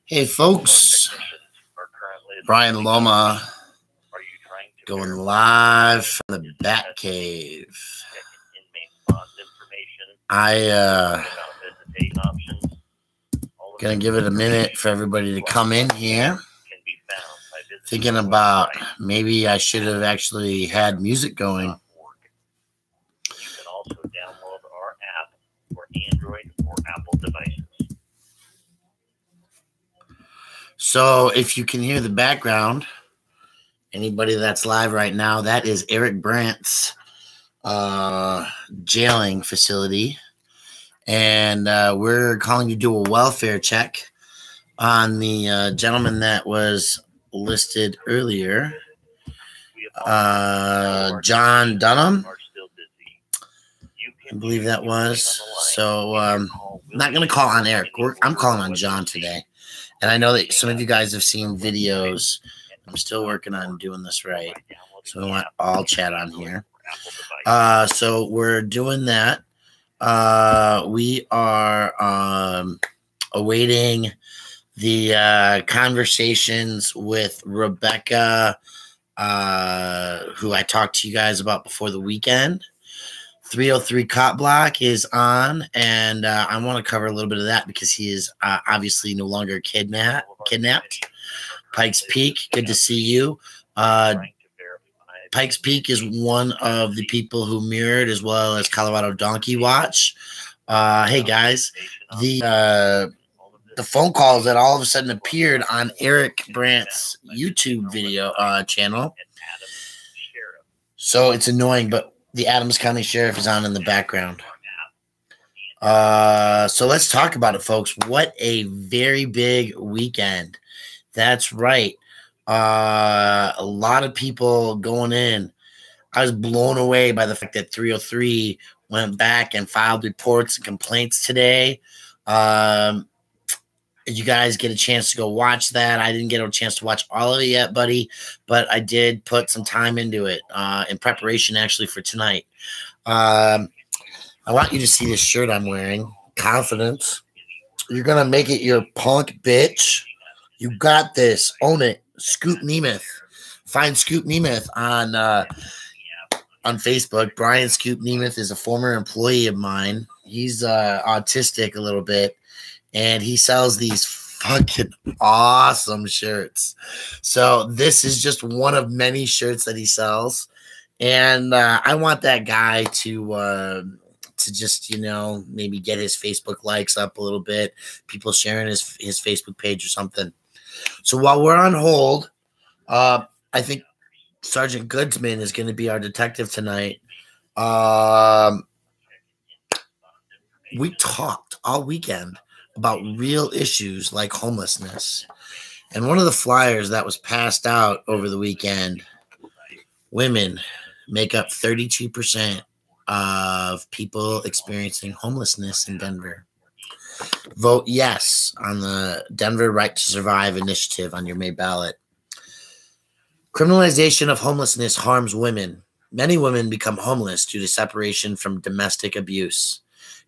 Hey folks, Brian Loma going live from the Bat Cave. Gonna give it a minute for everybody to come in here. Thinking about maybe I should have actually had music going. You can also download our app for Android or Apple devices. So if you can hear the background, anybody that's live right now, that is Eric Brandt's jailing facility. And we're calling to do a welfare check on the gentleman that was listed earlier, John Dunham, I believe that was. So I'm not going to call on Eric. I'm calling on John today. And I know that some of you guys have seen videos. I'm still working on doing this right. So we want all chat on here. So we're doing that. We are awaiting the conversations with Rebekka, who I talked to you guys about before the weekend. 303 Cop Block is on, and I want to cover a little bit of that because he is obviously no longer kidnapped. Pikes Peak, good to see you. Pikes Peak is one of the people who mirrored, as well as Colorado Donkey Watch. Hey guys, the phone calls that all of a sudden appeared on Eric Brandt's YouTube video channel. So it's annoying, but the Adams County Sheriff is on in the background. So let's talk about it, folks. What a very big weekend. That's right. A lot of people going in. I was blown away by the fact that 303 went back and filed reports and complaints today. You guys get a chance to go watch that. I didn't get a chance to watch all of it yet, buddy, but I did put some time into it in preparation actually for tonight. I want you to see this shirt I'm wearing. Confidence. You're going to make it your punk bitch. You got this. Own it. Scoop Nemeth. Find Scoop Nemeth on Facebook. Brian Scoop Nemeth is a former employee of mine. He's autistic a little bit, and he sells these fucking awesome shirts. So this is just one of many shirts that he sells, and I want that guy to just, you know, maybe get his Facebook likes up a little bit, people sharing his Facebook page or something. So while we're on hold, I think Sergeant Goodsman is going to be our detective tonight. We talked all weekend about real issues like homelessness. And one of the flyers that was passed out over the weekend, women make up 32% of people experiencing homelessness in Denver. Vote yes on the Denver Right to Survive initiative on your May ballot. Criminalization of homelessness harms women. Many women become homeless due to separation from domestic abuse.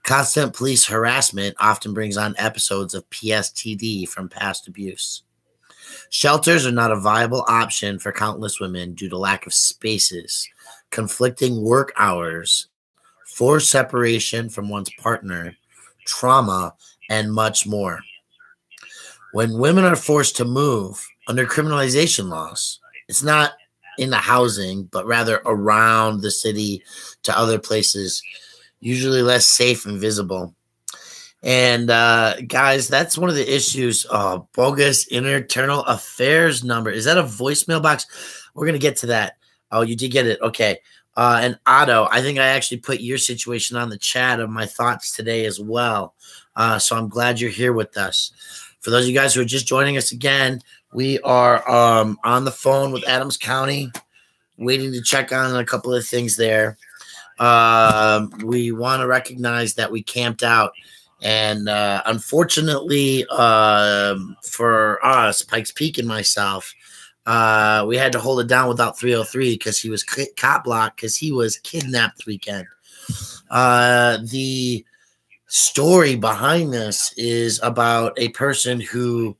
Constant police harassment often brings on episodes of PSTD from past abuse. Shelters are not a viable option for countless women due to lack of spaces, conflicting work hours, forced separation from one's partner, trauma, and much more. When women are forced to move under criminalization laws, it's not in the housing, but rather around the city to other places, usually less safe and visible. And guys, that's one of the issues. Bogus internal affairs number. Is that a voicemail box? We're going to get to that. Oh, you did get it. Okay. And Otto, I think I actually put your situation on the chat of my thoughts today as well. So I'm glad you're here with us. For those of you guys who are just joining us again, we are on the phone with Adams County, waiting to check on a couple of things there. We want to recognize that we camped out. And unfortunately for us, Pikes Peak and myself, we had to hold it down without 303 because he was cop blocked because he was kidnapped this weekend. The story behind this is about a person who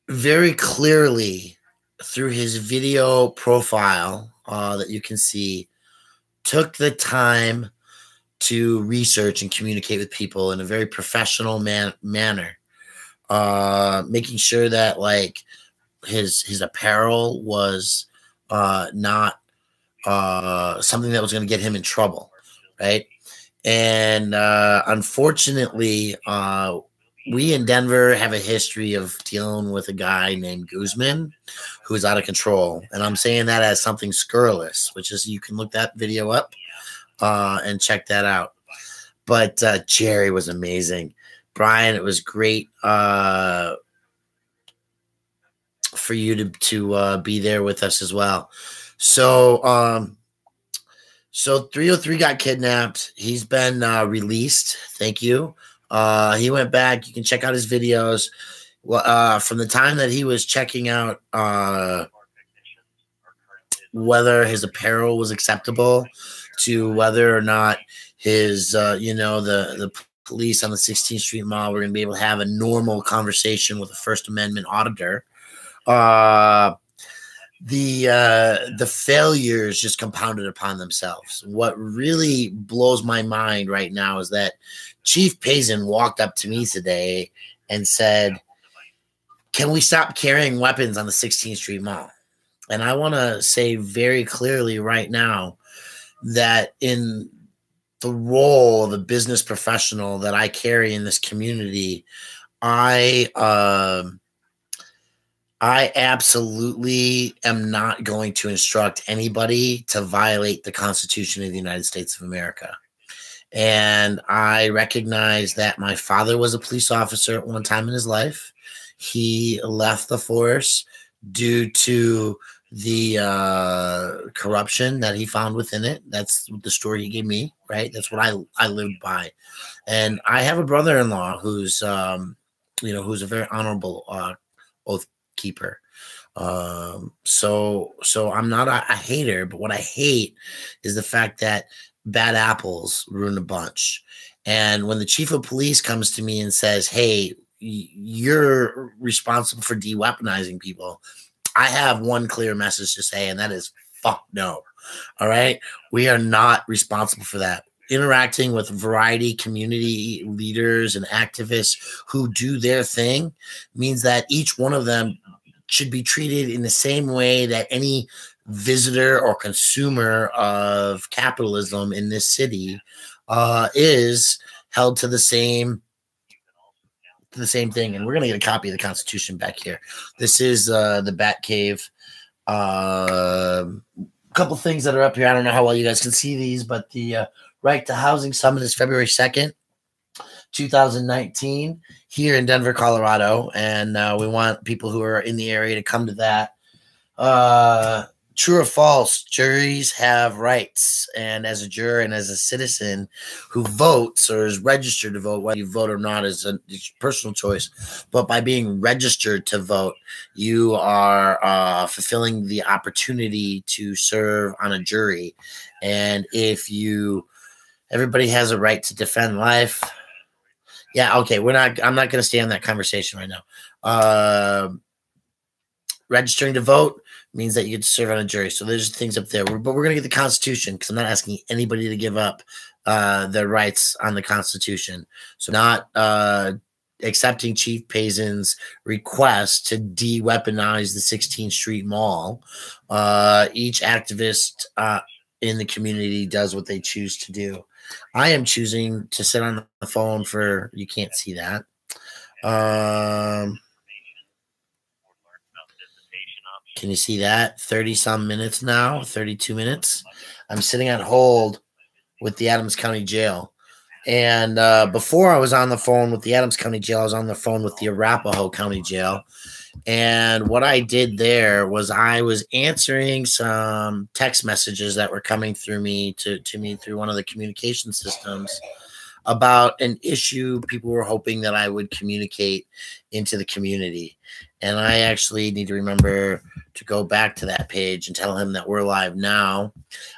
very clearly through his video profile that you can see, took the time to research and communicate with people in a very professional manner, making sure that like his apparel was not something that was going to get him in trouble, right? And unfortunately, we in Denver have a history of dealing with a guy named Guzman who's out of control. And I'm saying that as something scurrilous, which is you can look that video up and check that out. But Jerry was amazing. Brian, it was great for you to be there with us as well. So 303 got kidnapped. He's been released. Thank you. He went back. You can check out his videos. From the time that he was checking out whether his apparel was acceptable to whether or not his, the police on the 16th Street Mall were going to be able to have a normal conversation with a First Amendment auditor. The failures just compounded upon themselves. What really blows my mind right now is that Chief Payson walked up to me today and said, "Can we stop carrying weapons on the 16th Street Mall?" And I want to say very clearly right now that in the role of a business professional that I carry in this community, I absolutely am not going to instruct anybody to violate the Constitution of the United States of America. And I recognize that my father was a police officer at one time in his life. He left the force due to the corruption that he found within it. That's the story he gave me, right? That's what I lived by. And I have a brother-in-law who's, who's a very honorable oath keeper. So I'm not a hater, but what I hate is the fact that bad apples ruin a bunch. And when the chief of police comes to me and says, "Hey, you're responsible for de-weaponizing people," I have one clear message to say, and that is fuck no. All right. We are not responsible for that. Interacting with variety community leaders and activists who do their thing means that each one of them should be treated in the same way that any visitor or consumer of capitalism in this city is held to the same thing. And we're going to get a copy of the Constitution back here. This is the Bat Cave. A couple things that are up here. I don't know how well you guys can see these, but the Right to Housing Summit is February 2nd, 2019 here in Denver, Colorado. And we want people who are in the area to come to that. True or false, juries have rights. And as a juror and as a citizen who votes or is registered to vote, whether you vote or not is a personal choice. But by being registered to vote, you are fulfilling the opportunity to serve on a jury. And everybody has a right to defend life. Yeah, okay. I'm not going to stay on that conversation right now. Registering to vote means that you get to serve on a jury. So there's things up there. But we're going to get the Constitution because I'm not asking anybody to give up their rights on the Constitution. So not accepting Chief Payson's request to de-weaponize the 16th Street Mall. Each activist in the community does what they choose to do. I am choosing to sit on the phone for, you can't see that. Can you see that? 30-some minutes now, 32 minutes. I'm sitting on hold with the Adams County Jail. And before I was on the phone with the Adams County Jail, I was on the phone with the Arapahoe County Jail. And what I did there was I was answering some text messages that were coming through me to me through one of the communication systems about an issue people were hoping that I would communicate into the community. And I actually need to remember to go back to that page and tell him that we're live now.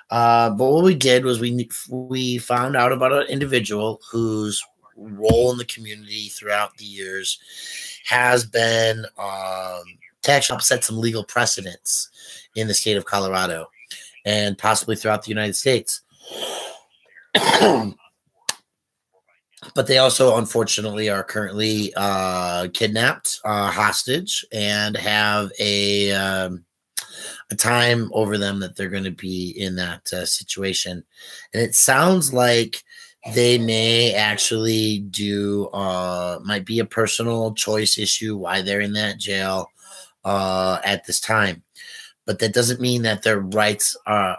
But what we did was we found out about an individual whose role in the community throughout the years has been to actually upset some legal precedents in the state of Colorado and possibly throughout the United States. But they also, unfortunately, are currently kidnapped, hostage, and have a time over them that they're going to be in that situation. And it sounds like they may actually do, might be a personal choice issue why they're in that jail at this time. But that doesn't mean that their rights are.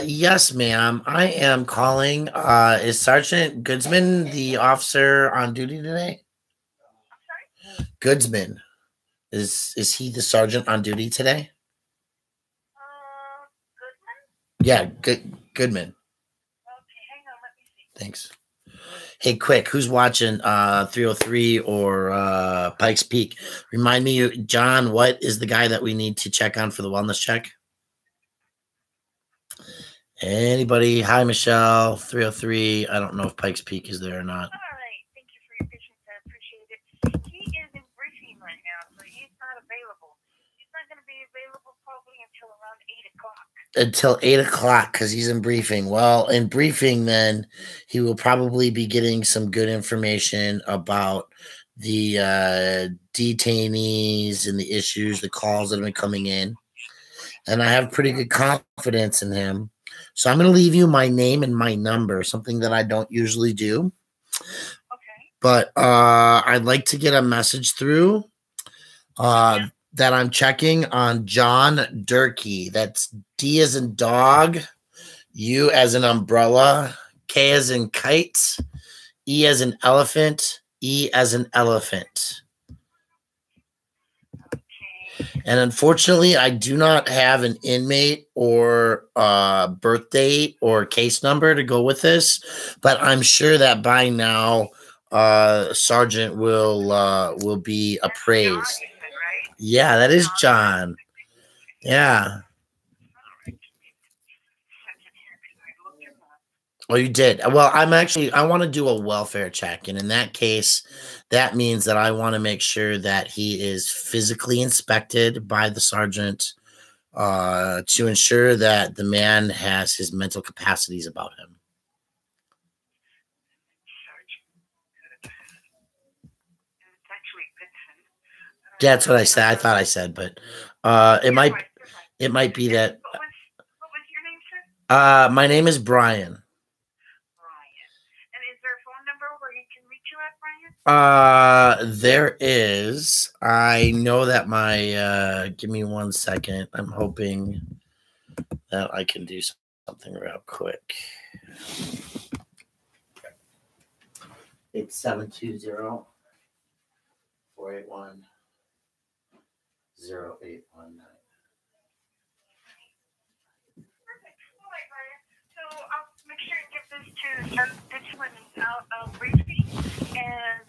Yes, ma'am. I am calling. Is Sergeant Goodsman the officer on duty today? Goodsman. Is he the sergeant on duty today? Goodman? Yeah, Goodman. Okay, hang on, let me see. Thanks. Hey, quick, who's watching 303 or Pikes Peak? Remind me, John, what is the guy that we need to check on for the wellness check? Anybody? Hi, Michelle. 303. I don't know if Pikes Peak is there or not. All right. Thank you for your patience. I appreciate it. He is in briefing right now, so he's not available. He's not going to be available probably until around 8 o'clock. Until 8 o'clock because he's in briefing. Well, in briefing, then he will probably be getting some good information about the detainees and the issues, the calls that have been coming in. And I have pretty good confidence in him. So I'm going to leave you my name and my number, something that I don't usually do. Okay. But I'd like to get a message through that I'm checking on John Durkee. That's D as in dog, U as in umbrella, K as in kite, E as in elephant, E as in elephant. And unfortunately, I do not have an inmate or birth date or case number to go with this, but I'm sure that by now, Sergeant will be appraised. John, you said, right? Yeah, that is John. Yeah. Oh, you did. Well, I want to do a welfare check. And in that case, that means that I want to make sure that he is physically inspected by the sergeant to ensure that the man has his mental capacities about him. That's what I said. I thought I said, but it might be that. What was your name, sir? My name is Brian. There is. I know that my give me 1 second. I'm hoping that I can do something real quick. It's 720-481-0819. This one is out of briefing, and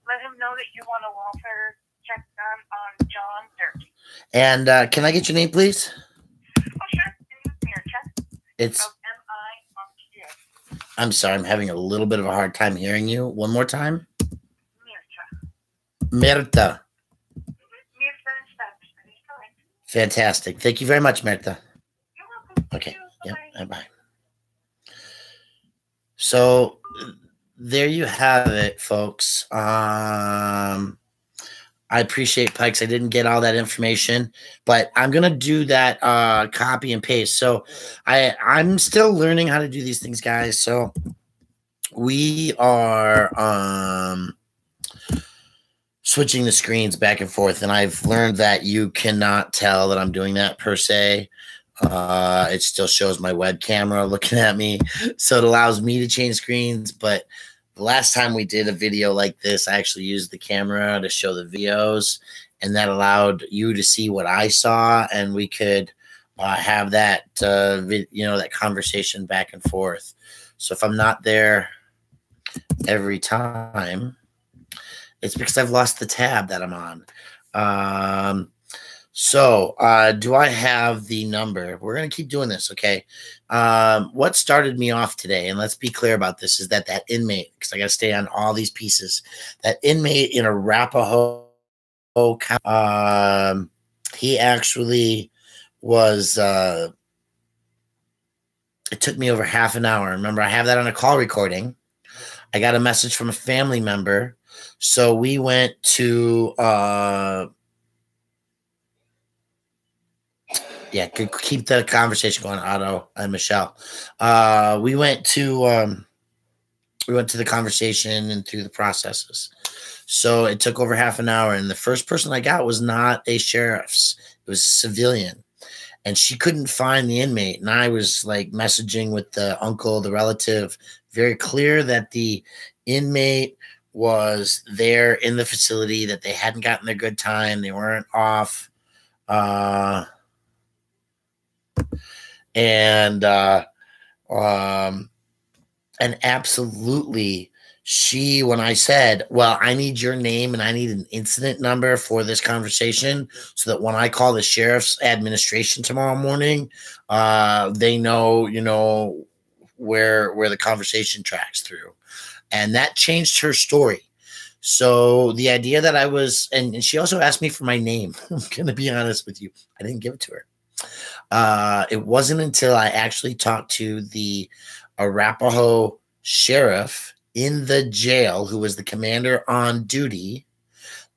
let him know that you want a welfare check done on John Durkee. And can I get your name, please? Oh, sure. It's M-I-R-T-A. I'm sorry, I'm having a little bit of a hard time hearing you. One more time. Mirta. Fantastic. Thank you very much, Mirta. You're welcome. Okay. Yep. Bye-bye. So there you have it, folks. I appreciate Pikes. I didn't get all that information, but I'm gonna do that copy and paste. So I'm still learning how to do these things, guys. So we are switching the screens back and forth, and I've learned that you cannot tell that I'm doing that per se. It still shows my web camera looking at me, so it allows me to change screens. But the last time we did a video like this, I actually used the camera to show the videos, and that allowed you to see what I saw, and we could have that that conversation back and forth. So if I'm not there every time, it's because I've lost the tab that I'm on. So, do I have the number? We're going to keep doing this, okay? What started me off today, and let's be clear about this, is that inmate, because I got to stay on all these pieces, that inmate in Arapahoe, he actually was, it took me over half an hour. Remember, I have that on a call recording. I got a message from a family member. So we went to, yeah, keep the conversation going, Otto and Michelle. We went to the conversation and through the processes. So it took over half an hour, and the first person I got was not a sheriff's; it was a civilian, and she couldn't find the inmate. And I was like messaging with the uncle, the relative, very clear that the inmate was there in the facility, that they hadn't gotten their good time, they weren't off. And absolutely, when I said, well, I need your name and I need an incident number for this conversation so that when I call the sheriff's administration tomorrow morning, they know, where the conversation tracks through. And that changed her story. So the idea that I was, and she also asked me for my name. I'm going to be honest with you. I didn't give it to her. It wasn't until I actually talked to the Arapahoe sheriff in the jail, who was the commander on duty,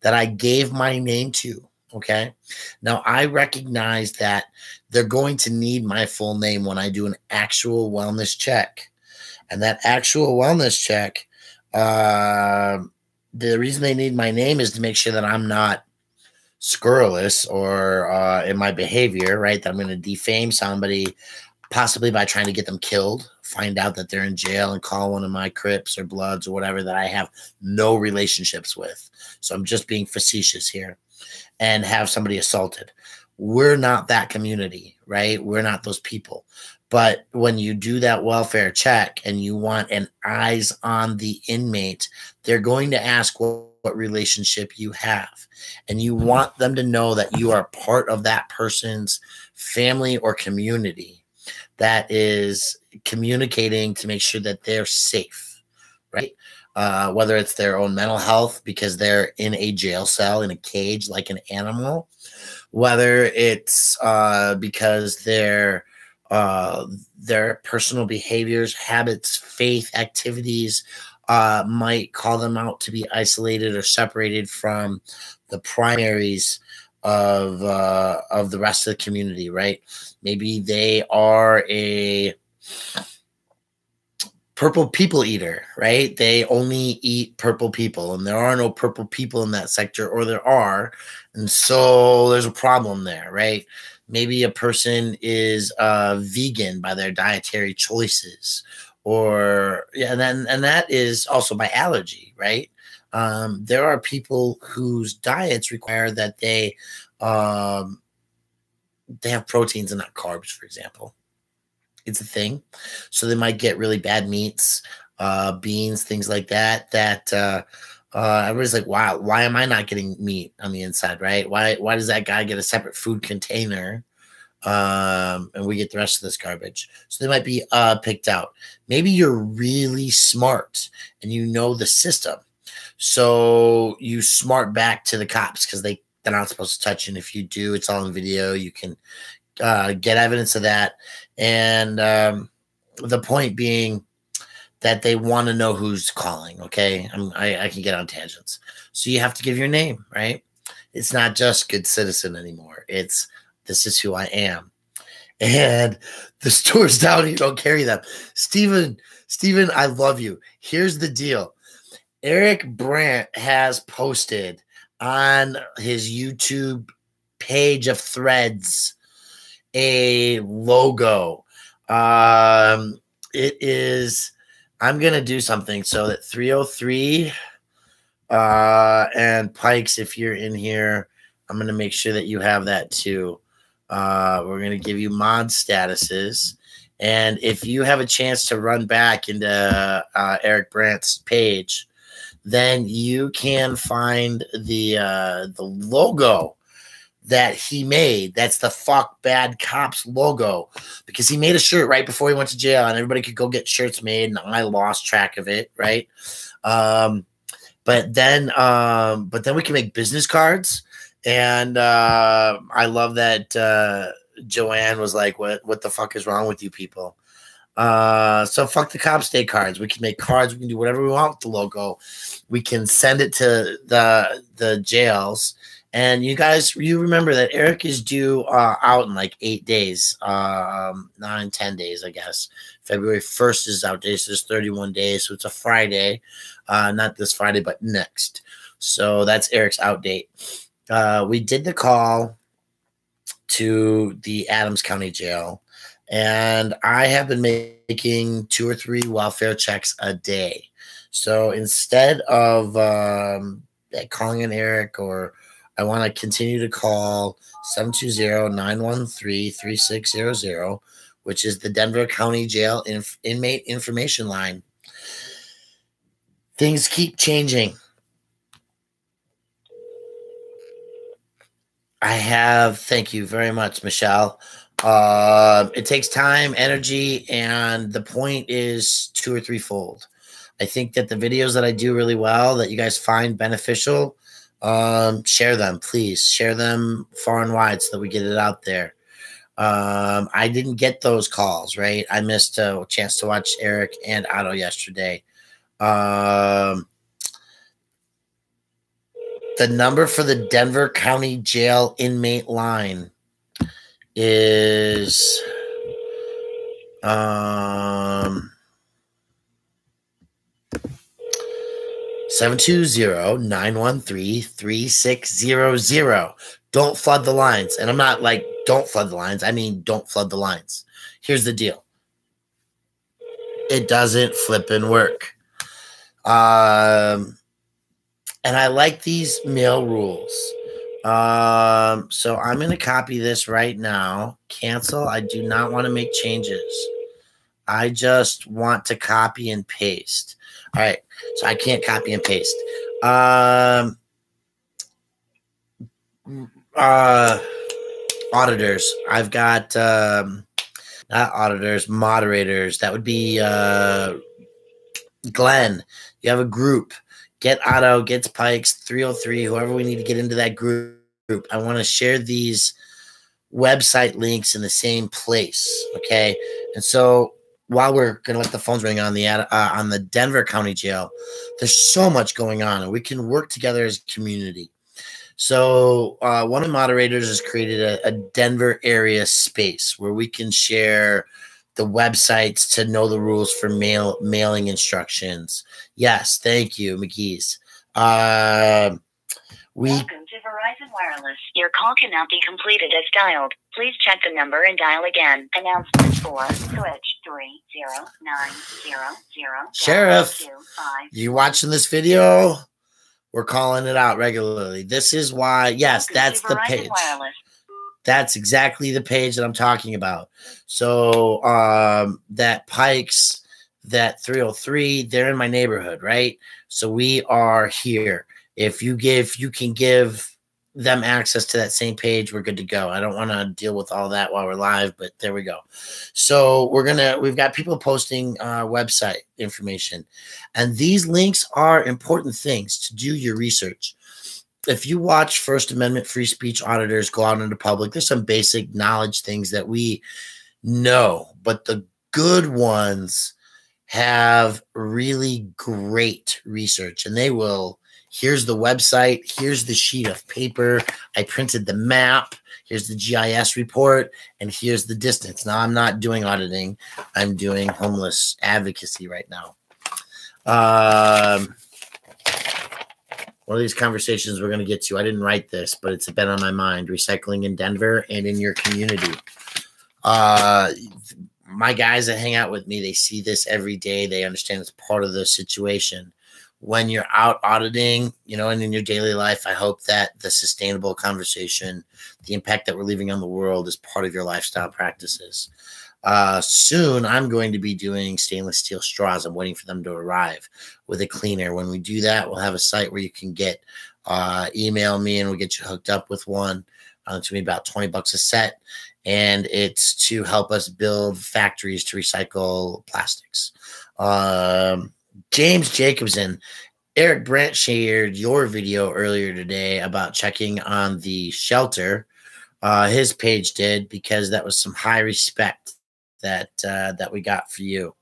that I gave my name to. Okay. Now I recognize that they're going to need my full name when I do an actual wellness check. And that actual wellness check, the reason they need my name is to make sure that I'm not scurrilous or in my behavior, right? That I'm going to defame somebody, possibly by trying to get them killed, find out that they're in jail and call one of my Crips or Bloods or whatever that I have no relationships with. So I'm just being facetious here, and have somebody assaulted. We're not that community, right? We're not those people. But when you do that welfare check and you want an eyes on the inmate, they're going to ask what relationship you have. And you want them to know that you are part of that person's family or community that is communicating to make sure that they're safe, right? Whether it's their own mental health because they're in a jail cell, in a cage like an animal, whether it's because their personal behaviors, habits, faith, activities might call them out to be isolated or separated from the primaries of the rest of the community, right? Maybe they are a purple people eater, right? They only eat purple people, and there are no purple people in that sector, or there are, and so there's a problem there, right? Maybe a person is vegan by their dietary choices, or and that is also by allergy, right? There are people whose diets require that they have proteins and not carbs, for example. It's a thing. So they might get really bad meats, beans, things like that, everybody's like, wow, why am I not getting meat on the inside, right? Why does that guy get a separate food container and we get the rest of this garbage? So they might be picked out. Maybe you're really smart and you know the system. So you smart back to the cops because they're not supposed to touch you. And if you do, it's all in video. You can get evidence of that. And the point being that they want to know who's calling, okay? I can get on tangents. So you have to give your name, right? It's not just good citizen anymore. It's this is who I am. And the stores down, you don't carry them. Steven, I love you. Here's the deal. Eric Brandt has posted on his YouTube page of Threads a logo. It is, I'm going to do something so that 303 and Pikes, if you're in here, I'm going to make sure that you have that too. We're going to give you mod statuses. And if you have a chance to run back into Eric Brandt's page, then you can find the logo that he made. That's the Fuck Bad Cops logo, because he made a shirt right before he went to jail, and everybody could go get shirts made, and I lost track of it, right? But then we can make business cards, and I love that Joanne was like, "What the fuck is wrong with you people?" So fuck the Cops Day cards. We can make cards. We can do whatever we want with the logo. We can send it to the jails. And you guys, you remember that Eric is due out in like 8 days, 9, 10 days, I guess. February 1st is out day, so there's 31 days. So it's a Friday, not this Friday, but next. So that's Eric's out date. We did the call to the Adams County Jail, and I have been making 2 or 3 welfare checks a day. So instead of calling in Eric, or I want to continue to call 720-913-3600, which is the Denver County Jail inmate information line. Things keep changing. Thank you very much, Michelle. It takes time, energy, and the point is 2 or 3-fold. I think that the videos that I do really well, that you guys find beneficial, share them, please. Share them far and wide so that we get it out there. I didn't get those calls, right? I missed a chance to watch Eric and Otto yesterday. The number for the Denver County Jail inmate line is 720-913-3600. Don't flood the lines. And I'm not like, don't flood the lines. I mean, don't flood the lines. Here's the deal. It doesn't flippin' work. And I like these mail rules. So I'm going to copy this right now. Cancel. I do not want to make changes. I just want to copy and paste. All right. So I can't copy and paste. Auditors. I've got, not auditors, moderators. That would be, Glenn. You have a group. Get Otto, get Pikes, 303, whoever we need to get into that group. I want to share these website links in the same place, okay? And so while we're going to let the phones ring on the Denver County Jail, there's so much going on, and we can work together as a community. So one of the moderators has created a Denver area space where we can share the websites to know the rules for mailing instructions. Yes, thank you, McGee's. Welcome to Verizon Wireless. Your call cannot be completed as dialed. Please check the number and dial again. Announcement 4, switch 30900. Sheriff, you watching this video? We're calling it out regularly. This is why, yes, that's the page. Wireless. That's exactly the page that I'm talking about. So that Pikes, that 303, they're in my neighborhood, right? So we are here. If you can give them access to that same page, we're good to go. I don't want to deal with all that while we're live, but there we go. So we've got people posting website information, and these links are important things to do your research. If you watch First Amendment free speech auditors go out into public, there's some basic knowledge things that we know, but the good ones have really great research, and they will, here's the website, here's the sheet of paper, I printed the map, here's the GIS report, and here's the distance. Now, I'm not doing auditing. I'm doing homeless advocacy right now. One of these conversations we're going to get to, I didn't write this, but it's been on my mind, recycling in Denver and in your community. My guys that hang out with me, they see this every day. They understand it's part of the situation. When you're out auditing, and in your daily life, I hope that the sustainable conversation, the impact that we're leaving on the world is part of your lifestyle practices. Soon, I'm going to be doing stainless steel straws. I'm waiting for them to arrive with a cleaner. When we do that, we'll have a site where you can get email me and we'll get you hooked up with one. It's going to be about $20 a set, and it's to help us build factories to recycle plastics. James Jacobson, Eric Brandt shared your video earlier today about checking on the shelter. His page did, because that was some high respect that we got for you.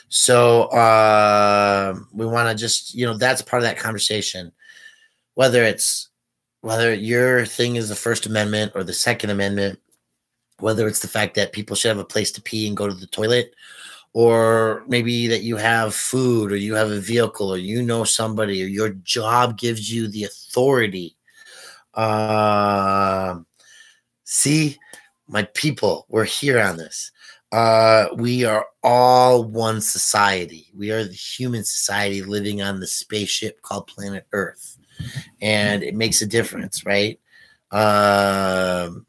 So we want to just, that's part of that conversation. Whether your thing is the First Amendment or the Second Amendment, whether it's the fact that people should have a place to pee and go to the toilet, or maybe that you have food, or you have a vehicle, or somebody, or your job gives you the authority. See, my people, we're here on this. We are all one society. We are the human society living on the spaceship called planet Earth. And it makes a difference, right? The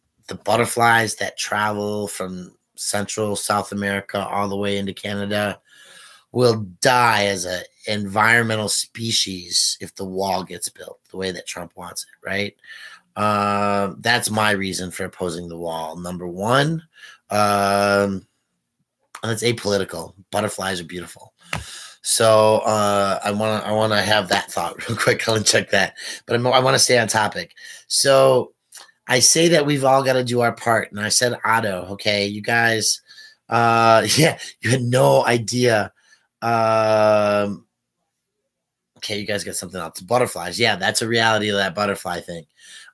butterflies that travel from Central South America all the way into Canada will die as an environmental species if the wall gets built the way that Trump wants it, right? That's my reason for opposing the wall. Number one, and it's apolitical. Butterflies are beautiful. So I want to have that thought real quick. I'll check that, but I want to stay on topic. So I say that we've all got to do our part, and I said Otto. Okay, you guys, yeah, you had no idea. Okay, you guys got something else. Butterflies, yeah, that's a reality of that butterfly thing.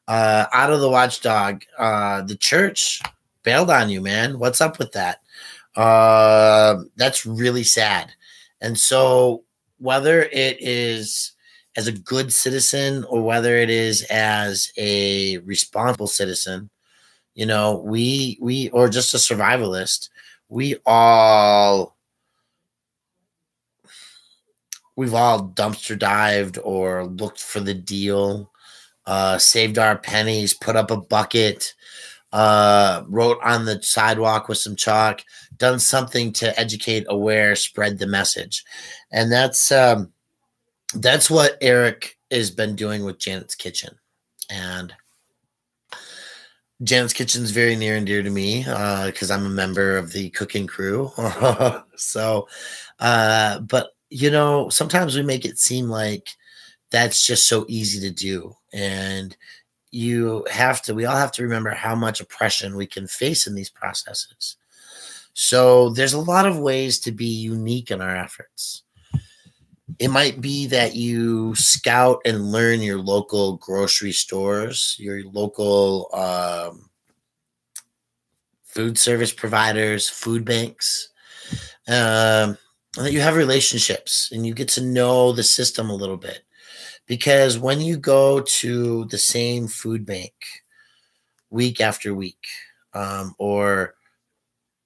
Otto the watchdog, the church bailed on you, man. What's up with that? That's really sad. And so whether it is as a good citizen or whether it is as a responsible citizen, we or just a survivalist, we've all dumpster dived or looked for the deal, saved our pennies, put up a bucket, wrote on the sidewalk with some chalk, done something to educate, aware, spread the message. And that's what Eric has been doing with Janet's Kitchen. And Janet's Kitchen is very near and dear to me because I'm a member of the cooking crew. So, but sometimes we make it seem like that's just so easy to do. And we all have to remember how much oppression we can face in these processes. So there's a lot of ways to be unique in our efforts. It might be that you scout and learn your local grocery stores, your local food service providers, food banks, and that you have relationships and you get to know the system a little bit. Because when you go to the same food bank week after week, or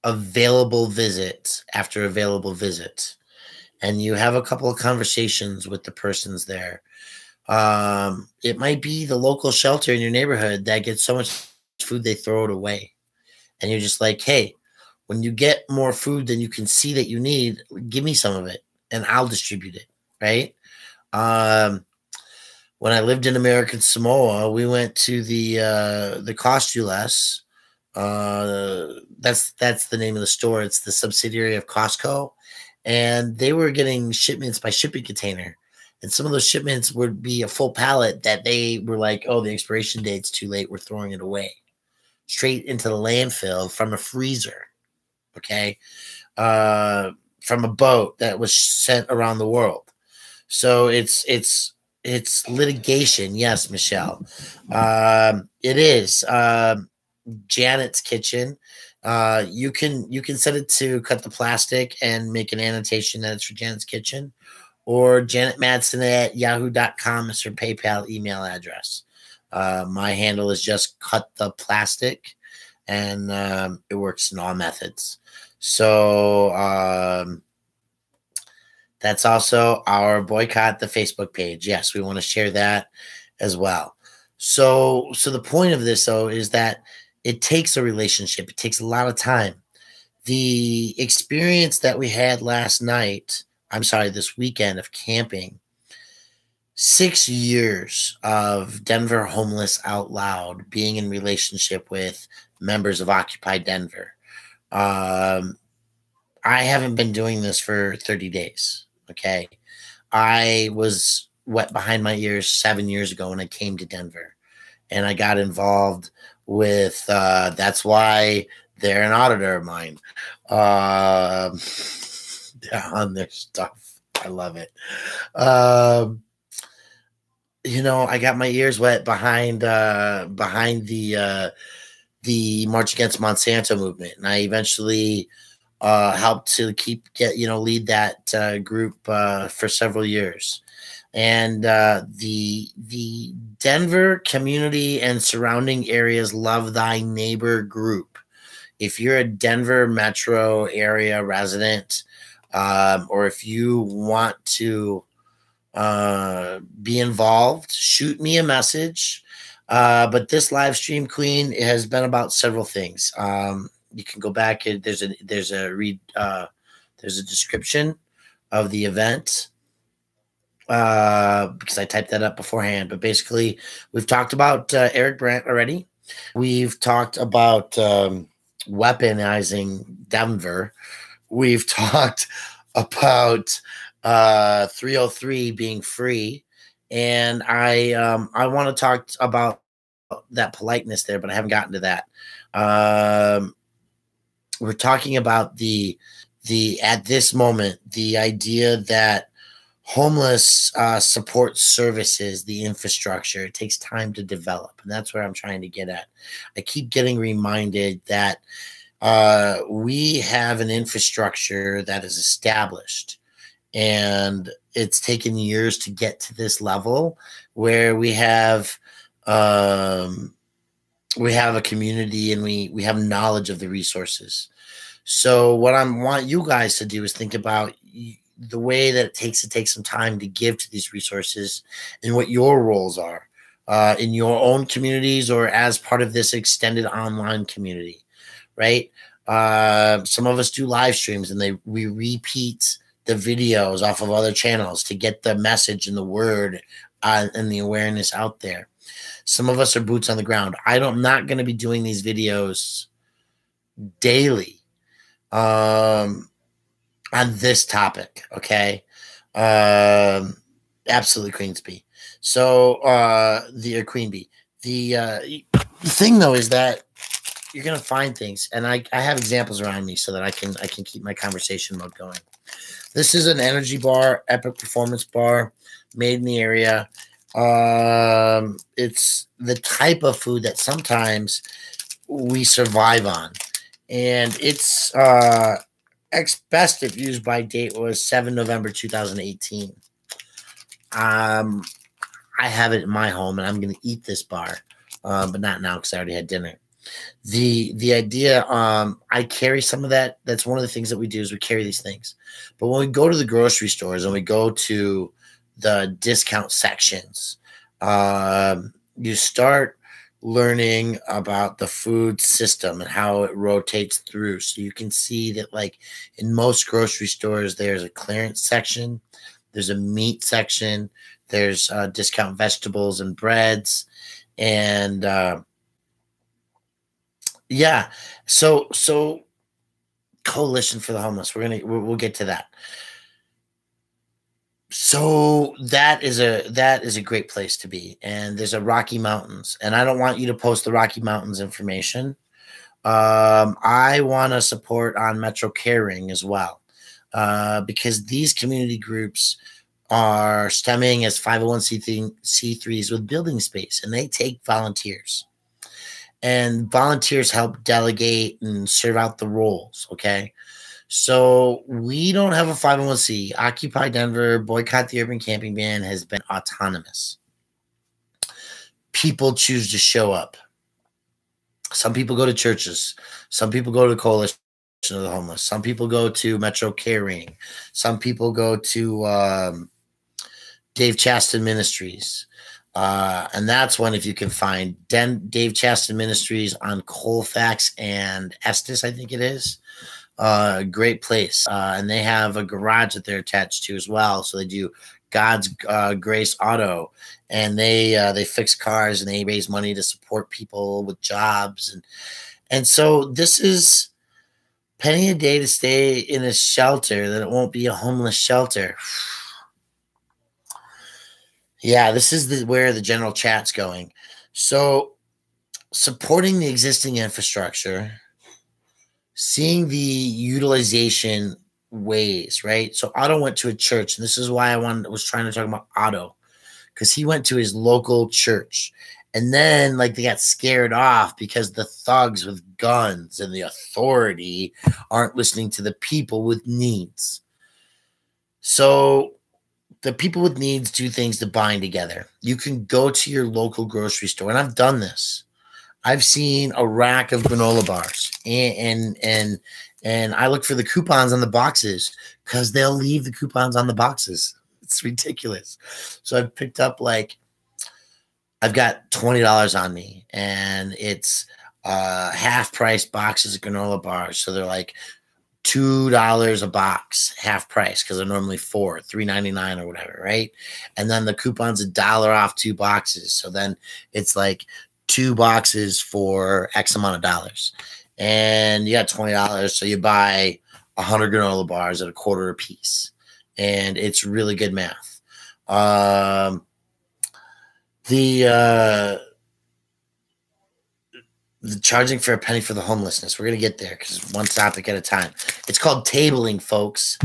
available visit after available visit, and you have a couple of conversations with the persons there, it might be the local shelter in your neighborhood that gets so much food they throw it away. And you're just like, hey, when you get more food than you can see that you need, give me some of it and I'll distribute it, right? When I lived in American Samoa, we went to the Cost You Less. That's the name of the store. It's the subsidiary of Costco. And they were getting shipments by shipping container. And some of those shipments would be a full pallet that they were like, oh, the expiration date's too late. We're throwing it away. Straight into the landfill from a freezer. Okay. From a boat that was sent around the world. So it's litigation. Yes, Michelle. It is. Janet's Kitchen. You can set it to cut the plastic and make an annotation that it's for Janet's Kitchen, or Janet Madsen at yahoo.com is her PayPal email address. My handle is just cut the plastic, and it works in all methods. So that's also our Boycott the Facebook page. Yes, we want to share that as well. So the point of this, though, is that it takes a relationship. It takes a lot of time. The experience that we had this weekend of camping 6 years of Denver Homeless Out Loud, being in relationship with members of Occupy Denver. I haven't been doing this for 30 days. Okay. I was wet behind my ears 7 years ago when I came to Denver, and I got involved with, that's why they're an auditor of mine. They're on their stuff. I love it. You know, I got my ears wet behind the March Against Monsanto movement, and I eventually helped to lead that group for several years. And the Denver community and surrounding areas love thy neighbor group. If you're a Denver metro area resident, or if you want to be involved, shoot me a message. But this live stream, Queen, has been about several things. You can go back. There's a description of the event, because I typed that up beforehand. But basically, we've talked about Eric Brandt already. We've talked about weaponizing Denver. We've talked about 303 being free, and I want to talk about that politeness there, but I haven't gotten to that. We're talking about the at this moment, the idea that homeless support services, the infrastructure, it takes time to develop, and that's where I'm trying to get at. I keep getting reminded that we have an infrastructure that is established, and it's taken years to get to this level where we have a community, and we have knowledge of the resources. So what I want you guys to do is think about the way that it takes to take some time to give to these resources, and what your roles are in your own communities or as part of this extended online community, right? Some of us do live streams, and we repeat the videos off of other channels to get the message and the word and the awareness out there. Some of us are boots on the ground. I'm not going to be doing these videos daily on this topic, okay? Absolutely, Queen's Bee. So the Queen Bee. The thing though is that you're gonna find things, and I have examples around me so that I can keep my conversation mode going. This is an energy bar, Epic Performance Bar, made in the area. It's the type of food that sometimes we survive on, and it's best if used by date was 7 November 2018. I have it in my home, and I'm going to eat this bar, but not now because I already had dinner. The idea, I carry some of that. That's one of the things that we do is we carry these things. But when we go to the grocery stores and we go to the discount sections, you start learning about the food system and how it rotates through. So you can see that, like, in most grocery stores, there's a clearance section, there's a meat section, there's discount vegetables and breads, and yeah. So Coalition for the Homeless. We'll get to that. So that is a great place to be. And there's a Rocky Mountains, and I don't want you to post the Rocky Mountains information. I want to support on Metro Caring as well, because these community groups are stemming as 501c3s with building space, and they take volunteers. And volunteers help delegate and serve out the roles, okay? So we don't have a 501c. Occupy Denver, Boycott the Urban Camping Ban has been autonomous. People choose to show up. Some people go to churches. Some people go to the Coalition of the Homeless. Some people go to Metro Caring. Some people go to Dave Chaston Ministries. And that's one, if you can find Dave Chaston Ministries on Colfax and Estes, I think it is. Great place. And they have a garage that they're attached to as well. So they do God's Grace Auto, and they fix cars and they raise money to support people with jobs, and so this is penny a day to stay in a shelter that it won't be a homeless shelter. Yeah, this is where the general chat's going. So supporting the existing infrastructure, seeing the utilization ways, right? So Otto went to a church, and this is why I was trying to talk about Otto, because he went to his local church, and then like they got scared off because the thugs with guns and the authority aren't listening to the people with needs. So the people with needs do things to bind together. You can go to your local grocery store, and I've done this. I've seen a rack of granola bars, and I look for the coupons on the boxes because they'll leave the coupons on the boxes. It's ridiculous. So I've picked up I've got $20 on me, and it's half price boxes of granola bars. So they're like $2 a box, half price, because they're normally $3.99 or whatever, right? And then the coupon's $1 off 2 boxes. So then it's like 2 boxes for X amount of dollars. And you got $20, so you buy 100 granola bars at $0.25 a piece. And it's really good math. The charging for a penny for the homelessness. We're going to get there because one topic at a time. It's called tabling, folks.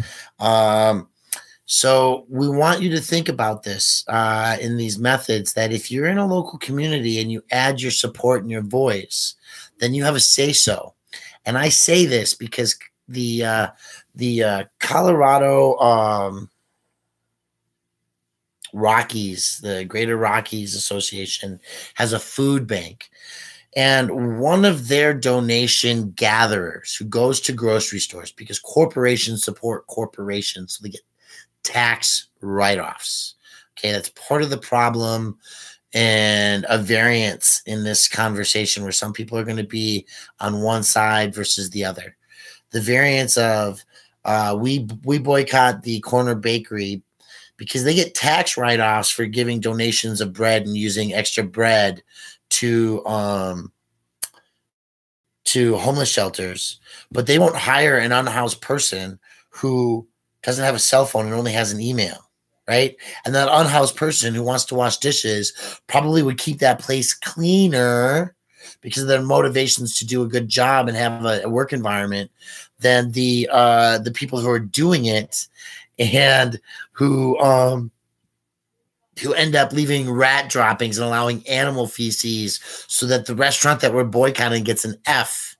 So we want you to think about this in these methods, that if you're in a local community and you add your support and your voice, then you have a say-so. And I say this because the Colorado Rockies, the Greater Rockies Association, has a food bank. And one of their donation gatherers who goes to grocery stores, because corporations support corporations, so they get tax write-offs. Okay, that's part of the problem and a variance in this conversation where some people are going to be on one side versus the other. The variance of we boycott the corner bakery because they get tax write-offs for giving donations of bread and using extra bread to homeless shelters, but they won't hire an unhoused person who doesn't have a cell phone and only has an email, right? And that unhoused person who wants to wash dishes probably would keep that place cleaner because of their motivations to do a good job and have a work environment than the people who are doing it and who end up leaving rat droppings and allowing animal feces so that the restaurant that we're boycotting gets an F.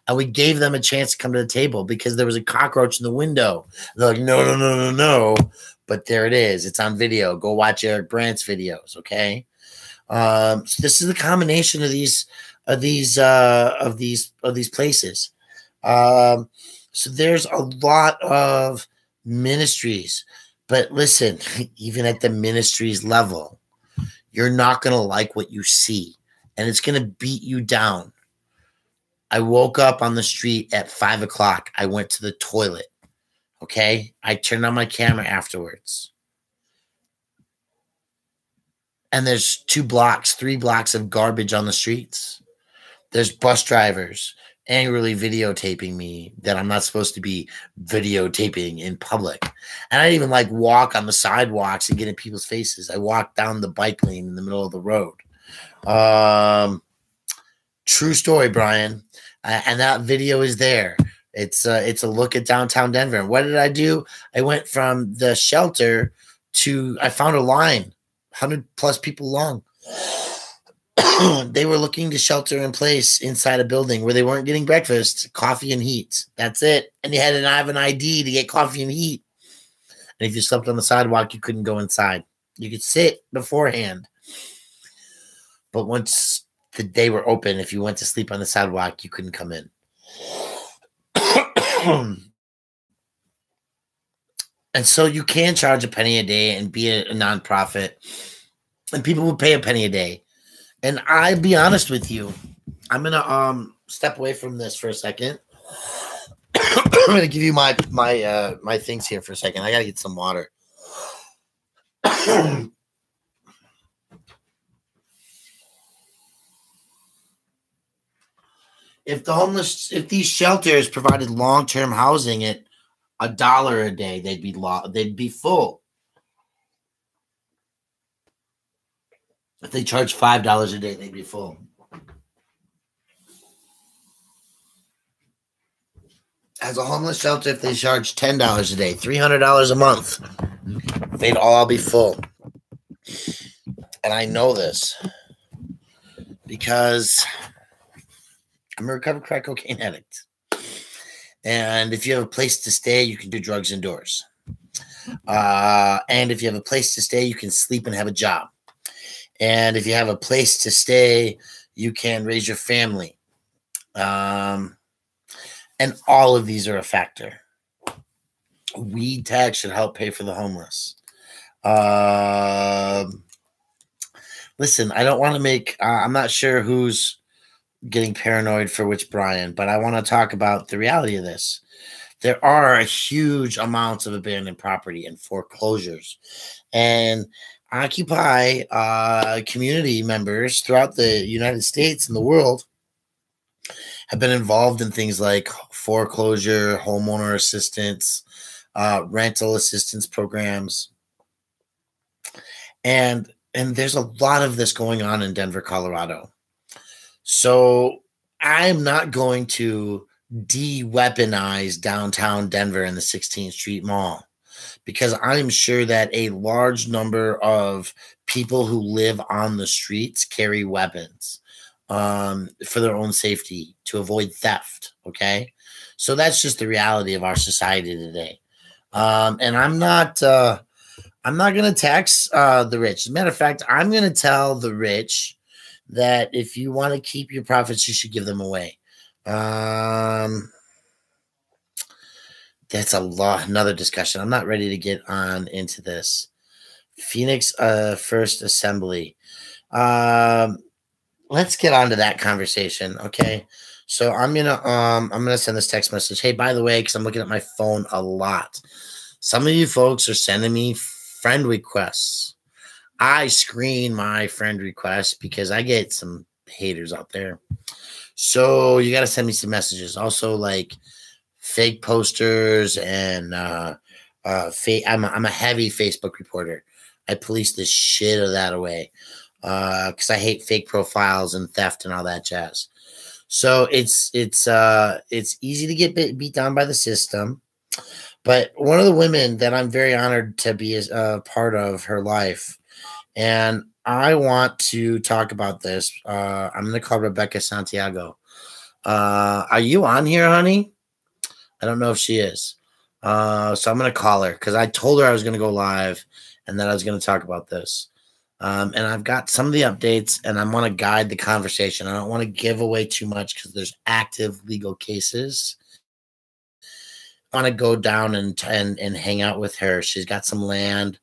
And we gave them a chance to come to the table because there was a cockroach in the window. They're like, no. But there it is. It's on video. Go watch Eric Brandt's videos, okay? So this is the combination of these places. So there's a lot of ministries. But listen, even at the ministries level, you're not going to like what you see, and it's going to beat you down. I woke up on the street at 5 o'clock. I went to the toilet. Okay. I turned on my camera afterwards. And there's 3 blocks of garbage on the streets. There's bus drivers angrily videotaping me that I'm not supposed to be videotaping in public. And I didn't even walk on the sidewalks and get in people's faces. I walked down the bike lane in the middle of the road. True story, Brian. And that video is there. It's a look at downtown Denver. And what did I do? I went from the shelter to, I found a line, 100+ people long. They were looking to shelter in place inside a building where they weren't getting breakfast, coffee and heat. That's it. And you had to have an ID to get coffee and heat. And if you slept on the sidewalk, you couldn't go inside. You could sit beforehand. But once they were open, if you went to sleep on the sidewalk, you couldn't come in. And so you can charge a penny a day and be a nonprofit. And people will pay a penny a day. And I'll be honest with you. I'm going to step away from this for a second. I'm going to give you my things here for a second. I got to get some water. If these shelters provided long-term housing at $1 a day, they'd be full. If they charge $5 a day, they'd be full. As a homeless shelter, if they charge $10 a day, $300 a month, they'd all be full. And I know this because I'm a recovered crack cocaine addict. And if you have a place to stay, you can do drugs indoors. And if you have a place to stay, you can sleep and have a job. And if you have a place to stay, you can raise your family. And all of these are a factor. Weed tax should help pay for the homeless. Listen, I don't want to make, I'm not sure who's getting paranoid for which Brian, but I want to talk about the reality of this. There are huge amounts of abandoned property and foreclosures, and Occupy community members throughout the United States and the world have been involved in things like foreclosure, homeowner assistance, rental assistance programs. And there's a lot of this going on in Denver, Colorado. So I'm not going to de-weaponize downtown Denver and the 16th Street Mall, because I'm sure that a large number of people who live on the streets carry weapons for their own safety to avoid theft. Okay. So that's just the reality of our society today. And I'm not going to tax the rich. As a matter of fact, I'm going to tell the rich that if you want to keep your profits, you should give them away. That's another discussion. I'm not ready to get on into this. Phoenix First Assembly. Let's get on to that conversation, okay? So I'm gonna send this text message. Hey, by the way, because I'm looking at my phone a lot, some of you folks are sending me friend requests. I screen my friend requests because I get some haters out there. So you got to send me some messages. Also, like fake posters and I'm a heavy Facebook reporter. I police the shit of that away because I hate fake profiles and theft and all that jazz. So it's easy to get beat down by the system. But one of the women that I'm very honored to be a part of her life, and I want to talk about this. I'm going to call Rebekka Santiago. Are you on here, honey? I don't know if she is. So I'm going to call her because I told her I was going to go live and that I was going to talk about this. And I've got some of the updates, and I want to guide the conversation. I don't want to give away too much because there's active legal cases. I want to go down and hang out with her. She's got some land.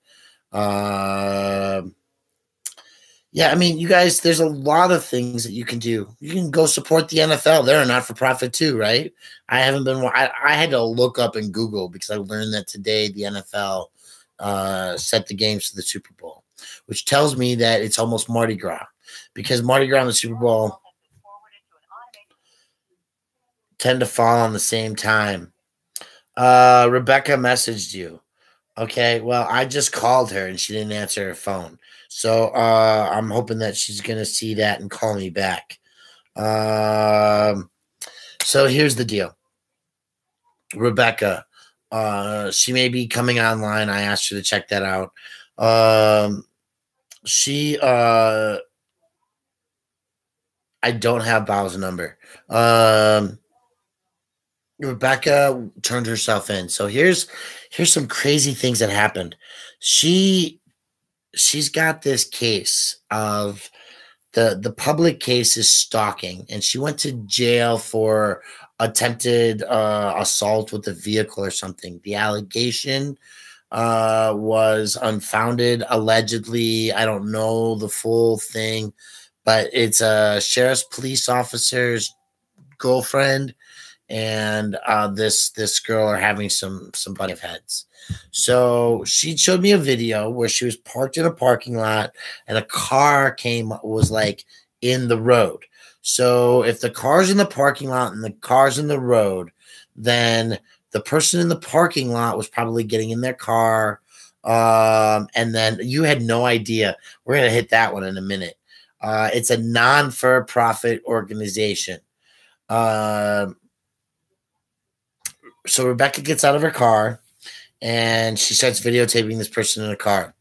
Yeah, I mean, you guys, there's a lot of things that you can do. You can go support the NFL. They're a not-for-profit too, right? I had to look up and Google because I learned that today the NFL set the games for the Super Bowl, which tells me that it's almost Mardi Gras, because Mardi Gras and the Super Bowl tend to fall on the same time. Rebekka messaged you. Okay, well, I just called her and she didn't answer her phone. So I'm hoping that she's going to see that and call me back. So here's the deal. Rebekka, she may be coming online. I asked her to check that out. I don't have Bao's number. Rebekka turned herself in. So here's some crazy things that happened. She's got this case of the public case is stalking, and she went to jail for attempted assault with a vehicle or something. The allegation was unfounded, allegedly. I don't know the full thing, but it's a sheriff's police officer's girlfriend, and this girl are having some butting of heads. So she showed me a video where she was parked in a parking lot and a car was like in the road. So if the car's in the parking lot and the car's in the road, then the person in the parking lot was probably getting in their car. And then you had no idea. We're going to hit that one in a minute. It's a non-for-profit organization. So Rebekka gets out of her car and she starts videotaping this person in a car.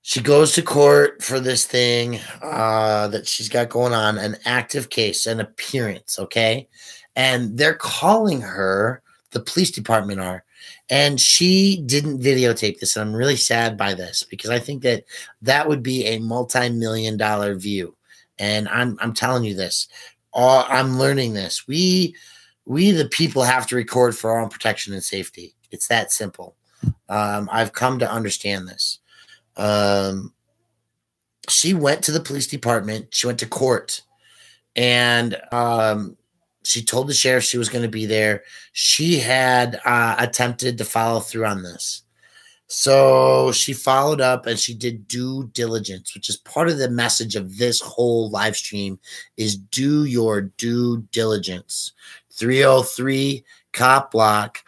She goes to court for this thing that she's got going on, an active case, an appearance, okay? And they're calling her, the police department are, and she didn't videotape this. And I'm really sad by this because I think that would be a multi-million-dollar view. And I'm telling you this. I'm learning this. We the people have to record for our own protection and safety. It's that simple. I've come to understand this. She went to the police department. She went to court, and she told the sheriff she was going to be there. She had attempted to follow through on this. So she followed up and she did due diligence, which is part of the message of this whole live stream is do your due diligence. 303 Cop Block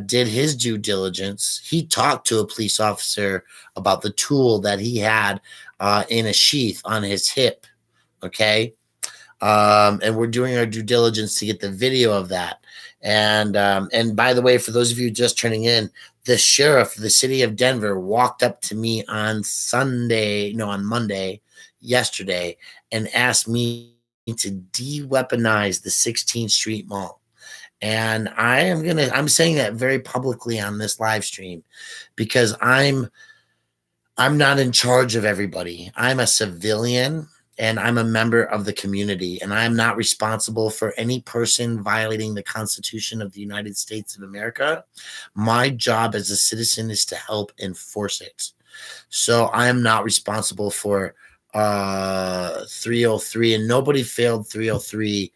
did his due diligence. He talked to a police officer about the tool that he had in a sheath on his hip. Okay. And we're doing our due diligence to get the video of that. And by the way, for those of you just turning in, the sheriff of the city of Denver walked up to me on Monday, yesterday, and asked me to de-weaponize the 16th Street Mall. And I'm saying that very publicly on this live stream because I'm not in charge of everybody. I'm a civilian and I'm a member of the community, and I'm not responsible for any person violating the Constitution of the United States of America. My job as a citizen is to help enforce it. So I am not responsible for 303, and nobody failed 303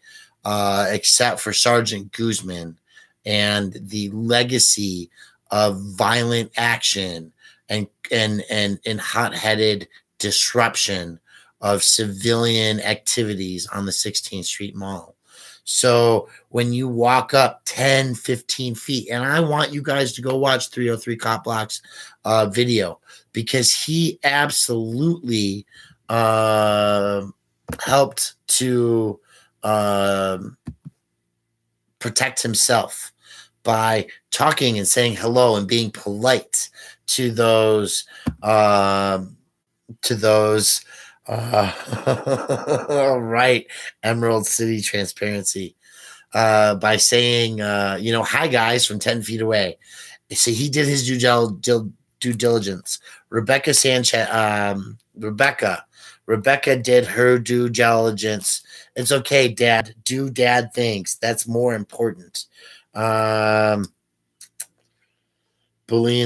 except for Sergeant Guzman and the legacy of violent action and hot-headed disruption of civilian activities on the 16th Street Mall. So when you walk up 10, 15 feet, and I want you guys to go watch 303 Cop Block's video because he absolutely helped to protect himself by talking and saying hello and being polite to those right, Emerald City Transparency, by saying, hi guys from 10 feet away. So he did his due diligence. Rebekka did her due diligence. It's okay, Dad. Do dad things. That's more important. Boolean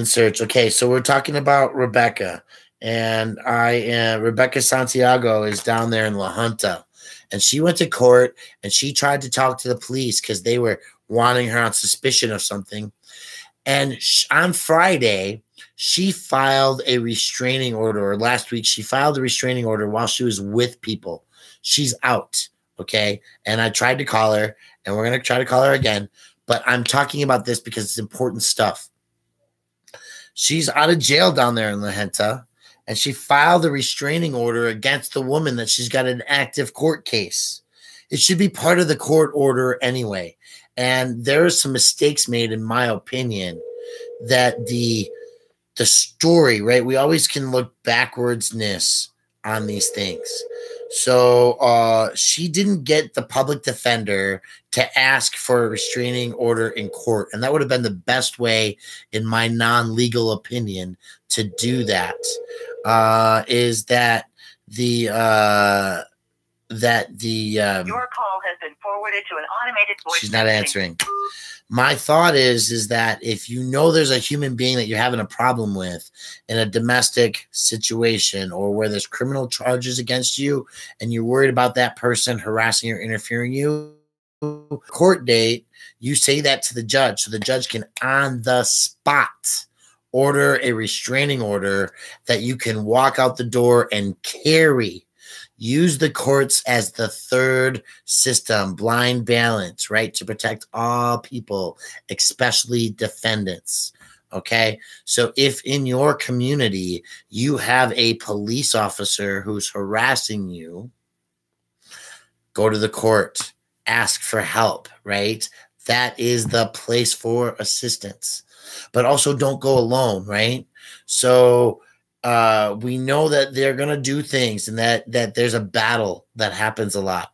search. Okay, so we're talking about Rebekka. And Rebekka Santiago is down there in La Junta. And she went to court and she tried to talk to the police because they were wanting her on suspicion of something. And on Friday, she filed a restraining order, or last week, she filed a restraining order while she was with people. She's out, okay? And I tried to call her, and we're going to try to call her again. But I'm talking about this because it's important stuff. She's out of jail down there in La Junta. And she filed a restraining order against the woman that she's got an active court case. It should be part of the court order anyway. And there are some mistakes made, in my opinion, that the story, right? We always can look backwardsness on these things. So she didn't get the public defender to ask for a restraining order in court. And that would have been the best way, in my non-legal opinion, to do that. Is that your call has been forwarded to an automated voice. She's not answering. My thought is that if you know there's a human being that you're having a problem with in a domestic situation or where there's criminal charges against you and you're worried about that person harassing or interfering you, court date, you say that to the judge so the judge can on the spot order a restraining order that you can walk out the door and carry. Use the courts as the third system, blind balance, right, to protect all people, especially defendants. Okay, so if in your community you have a police officer who's harassing you, go to the court, ask for help, right? That is the place for assistance. But also don't go alone, right? So we know that they're going to do things and that there's a battle that happens a lot.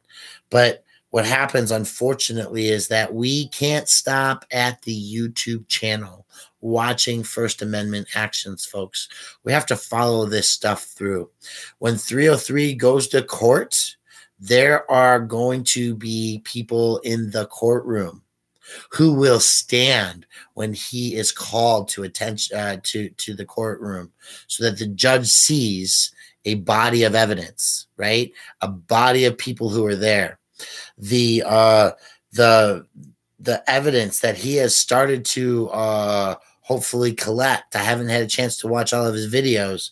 But what happens, unfortunately, is that we can't stop at the YouTube channel watching First Amendment actions, folks. We have to follow this stuff through. When 303 goes to court, there are going to be people in the courtroom who will stand when he is called to attention to the courtroom, so that the judge sees a body of evidence, right? A body of people who are there. The evidence that he has started to hopefully collect. I haven't had a chance to watch all of his videos,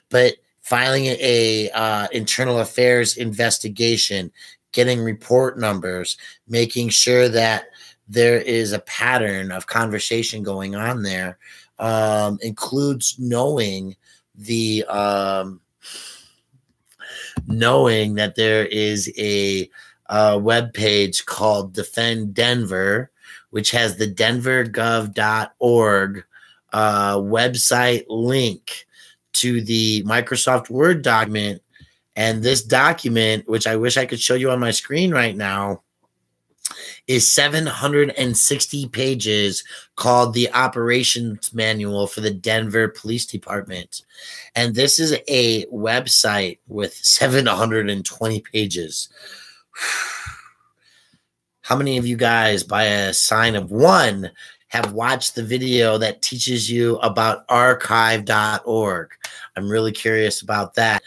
but filing a internal affairs investigation, getting report numbers, making sure that there is a pattern of conversation going on there, includes knowing that there is a web page called Defend Denver, which has the denvergov.org website link to the Microsoft Word document. And this document, which I wish I could show you on my screen right now, is 760 pages, called the Operations Manual for the Denver Police Department. And this is a website with 720 pages. How many of you guys, by a sign of one, have watched the video that teaches you about archive.org? I'm really curious about that,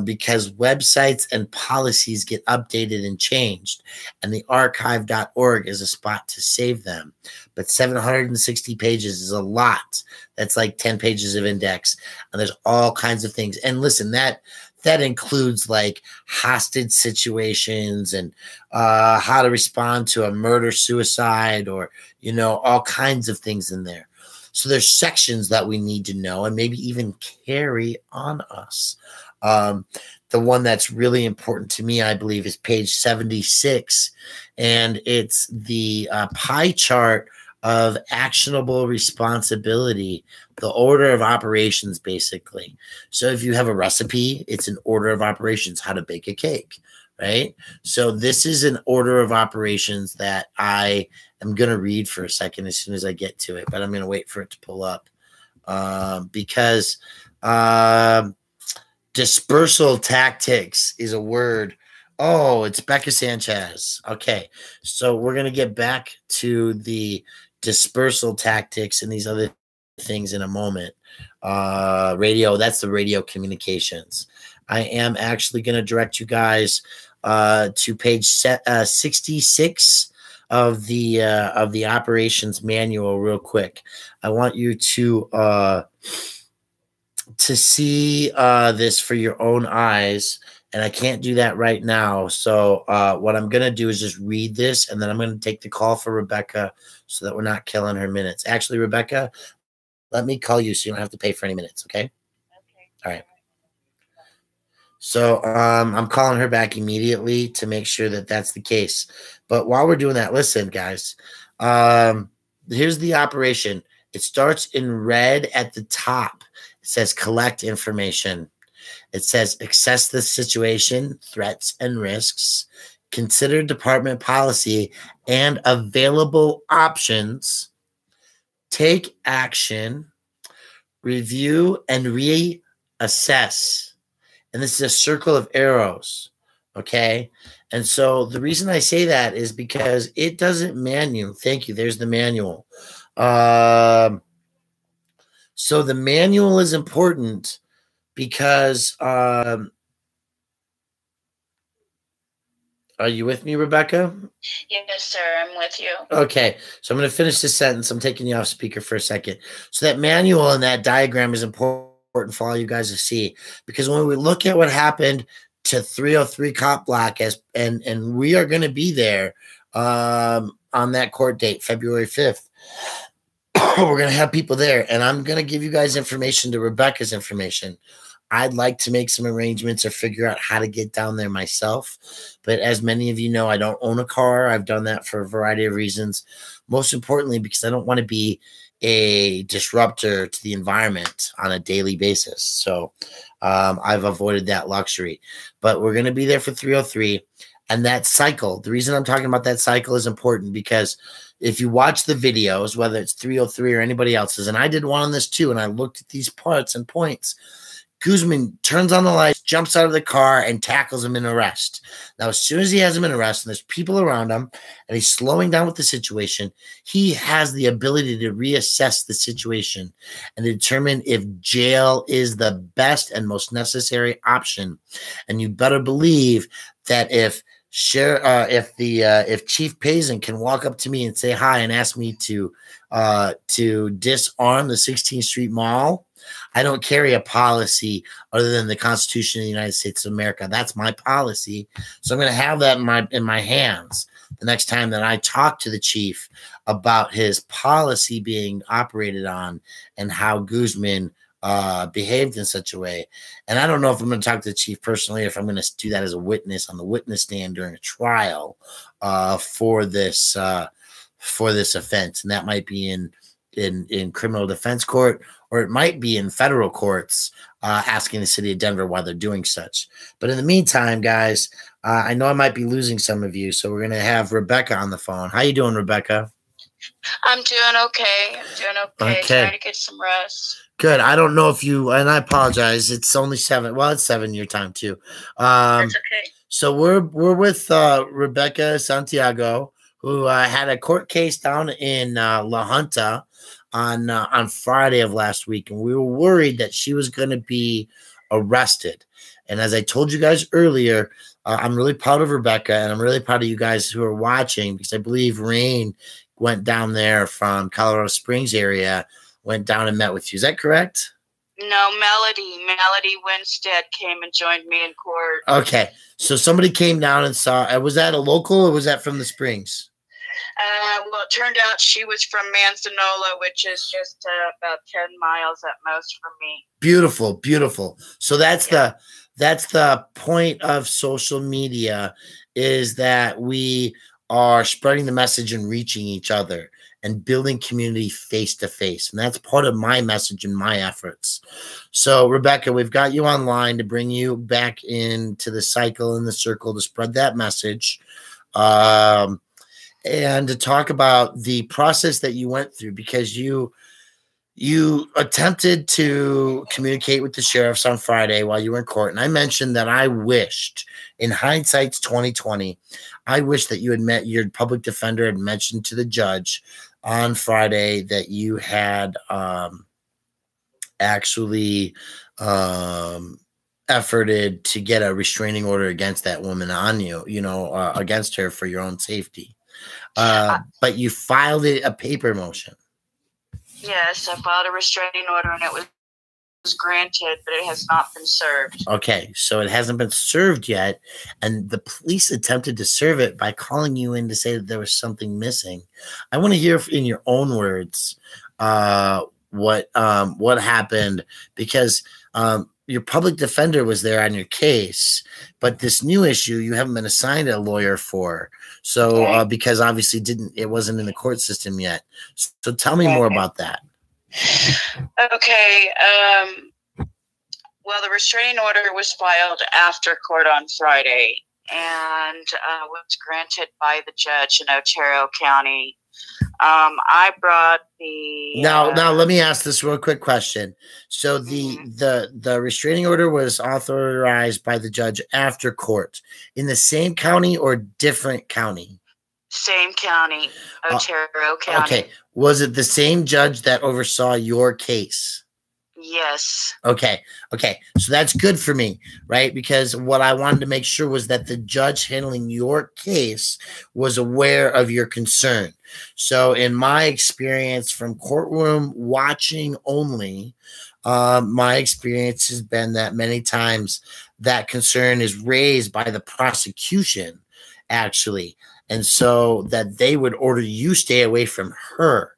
because websites and policies get updated and changed, and the archive.org is a spot to save them. But 760 pages is a lot. That's like 10 pages of index, and there's all kinds of things. And listen, that includes like hostage situations and how to respond to a murder, suicide, or, you know, all kinds of things in there. So there's sections that we need to know and maybe even carry on us. The one that's really important to me, I believe, is page 76. And it's the pie chart of actionable responsibility, the order of operations, basically. So if you have a recipe, it's an order of operations, how to bake a cake, right? So this is an order of operations that I am going to read for a second as soon as I get to it, but I'm going to wait for it to pull up because dispersal tactics is a word. Oh, it's Rebekka Sanchez. Okay, so we're going to get back to the dispersal tactics and these other things in a moment. Radio, that's the radio communications. I am actually going to direct you guys to page 66 of the operations manual real quick. I want you to see this for your own eyes, and I can't do that right now. So what I'm going to do is just read this, and then I'm going to take the call for Rebekka so that we're not killing her minutes. Actually, Rebekka, let me call you so you don't have to pay for any minutes, okay? Okay. All right. So I'm calling her back immediately to make sure that that's the case. But while we're doing that, listen, guys, here's the operation. It starts in red at the top. It says collect information. It says assess the situation, threats and risks, consider department policy and available options, take action, review and reassess. And this is a circle of arrows, okay? And so the reason I say that is because it doesn't manual. Thank you. There's the manual. So the manual is important because Are you with me, Rebekka? Yes, sir. I'm with you. Okay. So I'm going to finish this sentence. I'm taking you off speaker for a second. So that manual and that diagram is important for all you guys to see, because when we look at what happened to 303 Cop Block, and we are going to be there on that court date, February 5th. We're going to have people there, and I'm going to give you guys information to Rebekka's information. I'd like to make some arrangements or figure out how to get down there myself. But as many of you know, I don't own a car. I've done that for a variety of reasons. Most importantly, because I don't want to be a disruptor to the environment on a daily basis. So I've avoided that luxury. But we're going to be there for 303. And that cycle, the reason I'm talking about that cycle is important because if you watch the videos, whether it's 303 or anybody else's, and I did one on this too, and I looked at these parts and points, Guzman turns on the lights, jumps out of the car, and tackles him in arrest. Now, as soon as he has him in arrest and there's people around him and he's slowing down with the situation, he has the ability to reassess the situation and determine if jail is the best and most necessary option. And you better believe that if Chief Payson can walk up to me and say hi and ask me to disarm the 16th Street Mall, I don't carry a policy other than the Constitution of the United States of America. That's my policy. So I'm going to have that in my hands the next time that I talk to the chief about his policy being operated on and how Guzman behaved in such a way. And I don't know if I'm going to talk to the chief personally, or if I'm going to do that as a witness on the witness stand during a trial for this offense. And that might be in criminal defense court, or it might be in federal courts asking the city of Denver why they're doing such. But in the meantime, guys, I know I might be losing some of you, so we're going to have Rebekka on the phone. How you doing, Rebekka? I'm doing okay. Okay. Trying to get some rest. Good. I don't know if you, and I apologize, it's only 7. Well, it's 7 your time too. That's okay. So we're with Rebekka Santiago, who had a court case down in La Junta on Friday of last week, and we were worried that she was going to be arrested. And as I told you guys earlier, I'm really proud of Rebekka, and I'm really proud of you guys who are watching, because I believe Rain went down there from Colorado Springs area, went down and met with you. Is that correct? No, Melody Winstead came and joined me in court. Okay, so somebody came down and saw. Was that a local, or was that from the Springs? Well, it turned out she was from Manzanola, which is just about 10 miles at most from me. Beautiful, beautiful. So that's the point of social media, is that we are spreading the message and reaching each other and building community face to face. And that's part of my message and my efforts. So Rebekka, we've got you online to bring you back into the cycle and the circle to spread that message. And to talk about the process that you went through, because you attempted to communicate with the sheriffs on Friday while you were in court. And I mentioned that I wished, in hindsight's 2020, I wish that you had met your public defender and mentioned to the judge on Friday that you had actually efforted to get a restraining order against that woman on you, against her for your own safety. But you filed a paper motion. Yes, I filed a restraining order, and it was granted, but it has not been served. Okay, so it hasn't been served yet, and the police attempted to serve it by calling you in to say that there was something missing. I want to hear in your own words what happened, because your public defender was there on your case, but this new issue you haven't been assigned a lawyer for. So because obviously it wasn't in the court system yet. So tell me more about that. Okay. Well, the restraining order was filed after court on Friday and was granted by the judge in Otero County. I brought the now let me ask this real quick question. So the restraining order was authorized by the judge after court in the same county or different county? Same county, Otero County. Okay. Was it the same judge that oversaw your case? Yes. Yes. Okay. Okay. So that's good for me, right? Because what I wanted to make sure was that the judge handling your case was aware of your concern. So in my experience from courtroom watching only, my experience has been that many times that concern is raised by the prosecution, actually. And so that they would order you stay away from her.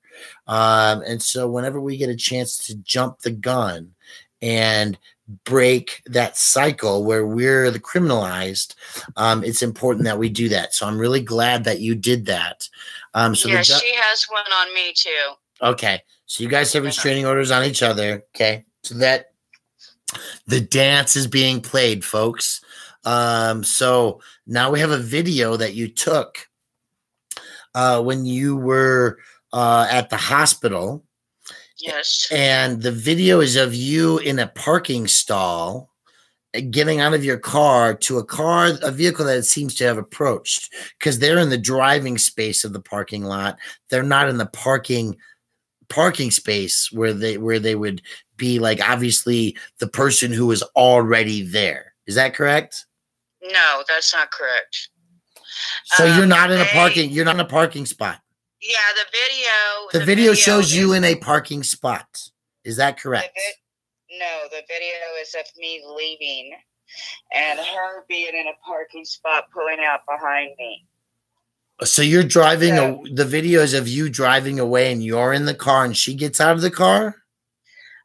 And so whenever we get a chance to jump the gun and break that cycle where we're the criminalized, it's important that we do that. So I'm really glad that you did that. So yeah, she has one on me too. Okay. So you guys have restraining orders on each other. Okay. So that the dance is being played, folks. So now we have a video that you took when you were at the hospital. Yes. And the video is of you in a parking stall getting out of your car to a vehicle that it seems to have approached, because they're in the driving space of the parking lot. They're not in the parking space where they would be, like, obviously the person who was already there. Is that correct? No, that's not correct. So you're not in a parking spot. Yeah, the video shows you in a parking spot. Is that correct? No, the video is of me leaving and her being in a parking spot pulling out behind me. So you're driving, the video is of you driving away and you're in the car and she gets out of the car?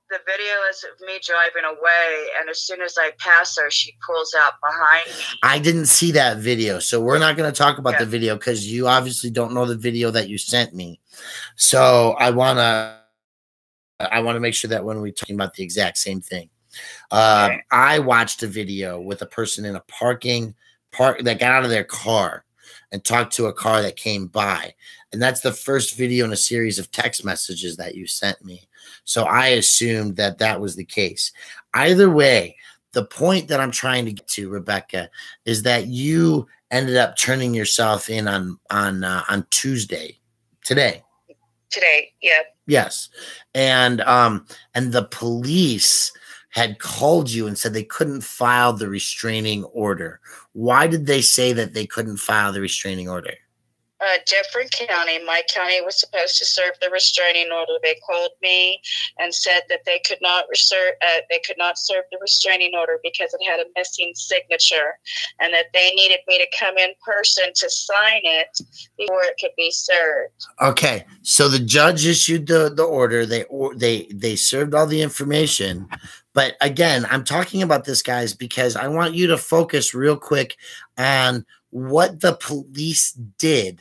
The video is of me driving away, and as soon as I pass her, she pulls out behind me. I didn't see that video, so we're not going to talk about the video because you obviously don't know the video that you sent me. So I want to make sure that when we're talking about the exact same thing. I watched a video with a person in a that got out of their car and talked to a car that came by. And that's the first video in a series of text messages that you sent me. So I assumed that that was the case. Either way, the point that I'm trying to get to, Rebekka, is that you ended up turning yourself in on Tuesday, today. Today, yeah. Yes. And the police had called you and said they couldn't file the restraining order. Why did they say that they couldn't file the restraining order? A different county. My county was supposed to serve the restraining order. They called me and said that they could not serve the restraining order because it had a missing signature, and that they needed me to come in person to sign it before it could be served. Okay, so the judge issued the order. They served all the information, but again, I'm talking about this, guys, because I want you to focus real quick on what the police did.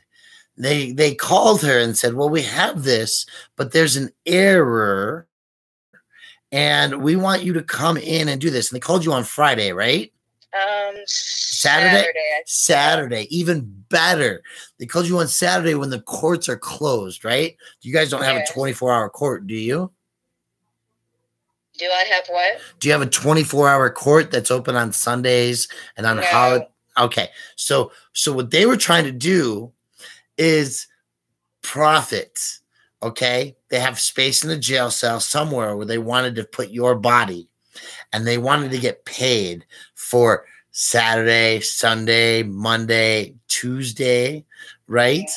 They called her and said, well, we have this, but there's an error and we want you to come in and do this. And they called you on Friday, right? Saturday, even better. They called you on Saturday when the courts are closed, right? You guys don't have a 24-hour court, do you? Do I have what? Do you have a 24-hour court that's open on Sundays and on holidays? Okay. So what they were trying to do is profit. Okay. They have space in the jail cell somewhere where they wanted to put your body, and they wanted to get paid for Saturday, Sunday, Monday, Tuesday, right?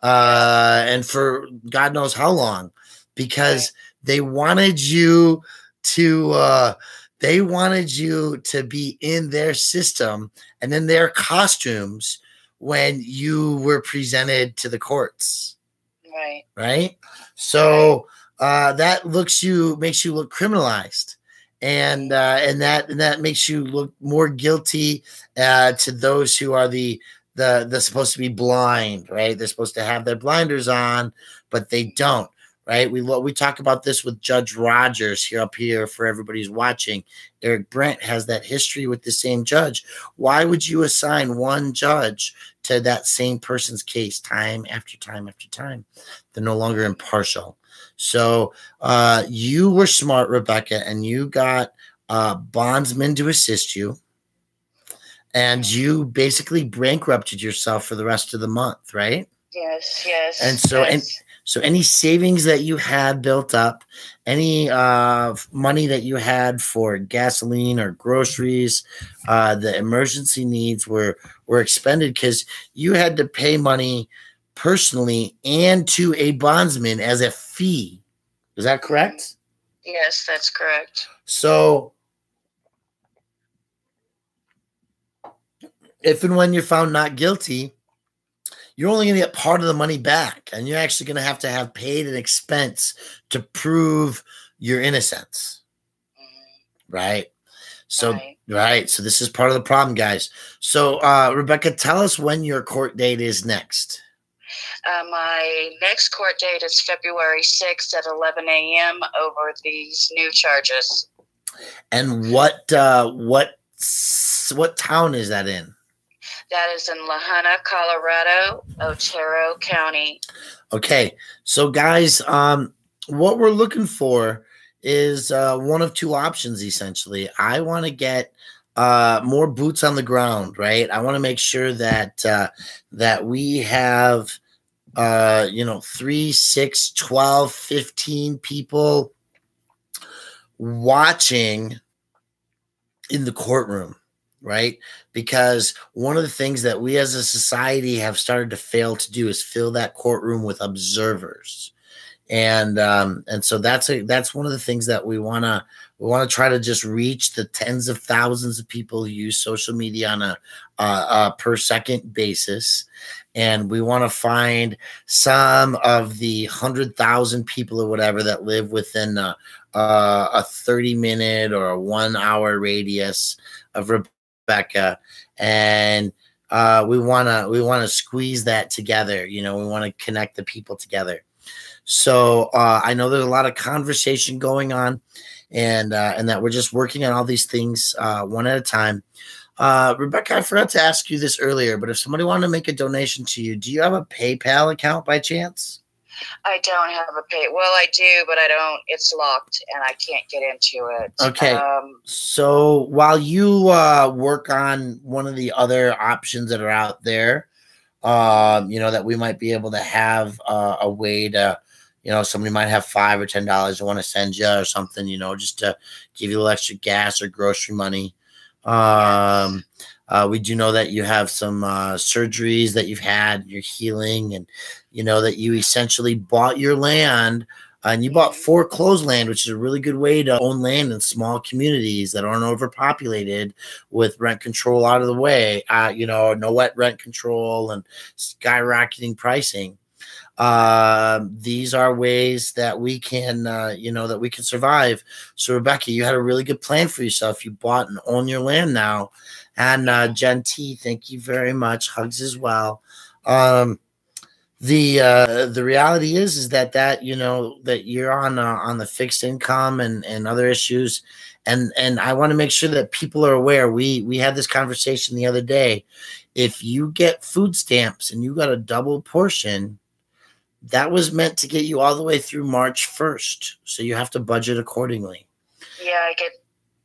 And for God knows how long, because they wanted you to be in their system and in their costumes when you were presented to the courts. Right. So that makes you look criminalized, and that makes you look more guilty to those who are the supposed to be blind, right? They're supposed to have their blinders on, but they don't. Right. We talk about this with Judge Rogers up here for everybody who's watching. Eric Brandt has that history with the same judge. Why would you assign one judge to that same person's case time after time after time? They're no longer impartial. So you were smart, Rebekka, and you got bondsmen to assist you. And you basically bankrupted yourself for the rest of the month, right? Yes. And So any savings that you had built up, any money that you had for gasoline or groceries, the emergency needs were expended because you had to pay money personally and to a bondsman as a fee. Is that correct? Yes, that's correct. So if and when you're found not guilty, you're only going to get part of the money back, and you're actually going to have paid an expense to prove your innocence. Right? So, right. So this is part of the problem, guys. So, Rebekka, tell us when your court date is next. My next court date is February 6th at 11 a.m. over these new charges. And what town is that in? That is in La Junta, Colorado, Otero County. Okay. So, guys, what we're looking for is one of two options, essentially. I want to get more boots on the ground, right? I want to make sure that that we have 3, 6, 12, 15 people watching in the courtroom, right? Because one of the things that we as a society have started to fail to do is fill that courtroom with observers. And so that's one of the things that we want to try to just reach the tens of thousands of people who use social media on a per second basis. And we want to find some of the 100,000 people or whatever that live within a 30-minute or a 1-hour radius of Rebekka. And we want to squeeze that together. We want to connect the people together. So I know there's a lot of conversation going on, and that we're just working on all these things one at a time. Rebekka, I forgot to ask you this earlier, but if somebody wanted to make a donation to you, do you have a PayPal account by chance? I don't have a well, I do, but I don't. It's locked, and I can't get into it. Okay. So while you work on one of the other options that are out there, that we might be able to have a way to, somebody might have $5 or $10 they want to send you or something, just to give you a little extra gas or grocery money. We do know that you have some surgeries that you've had, you're healing, and that you essentially bought your land, and you bought foreclosed land, which is a really good way to own land in small communities that aren't overpopulated, with rent control out of the way, no wet rent control and skyrocketing pricing. These are ways that we can, that we can survive. So, Rebekka, you had a really good plan for yourself. You bought and own your land now. And Jen T, thank you very much. Hugs as well. The reality is that that you're on the fixed income and other issues, and I want to make sure that people are aware. We had this conversation the other day. If you get food stamps and you got a double portion, that was meant to get you all the way through March 1st. So you have to budget accordingly. Yeah,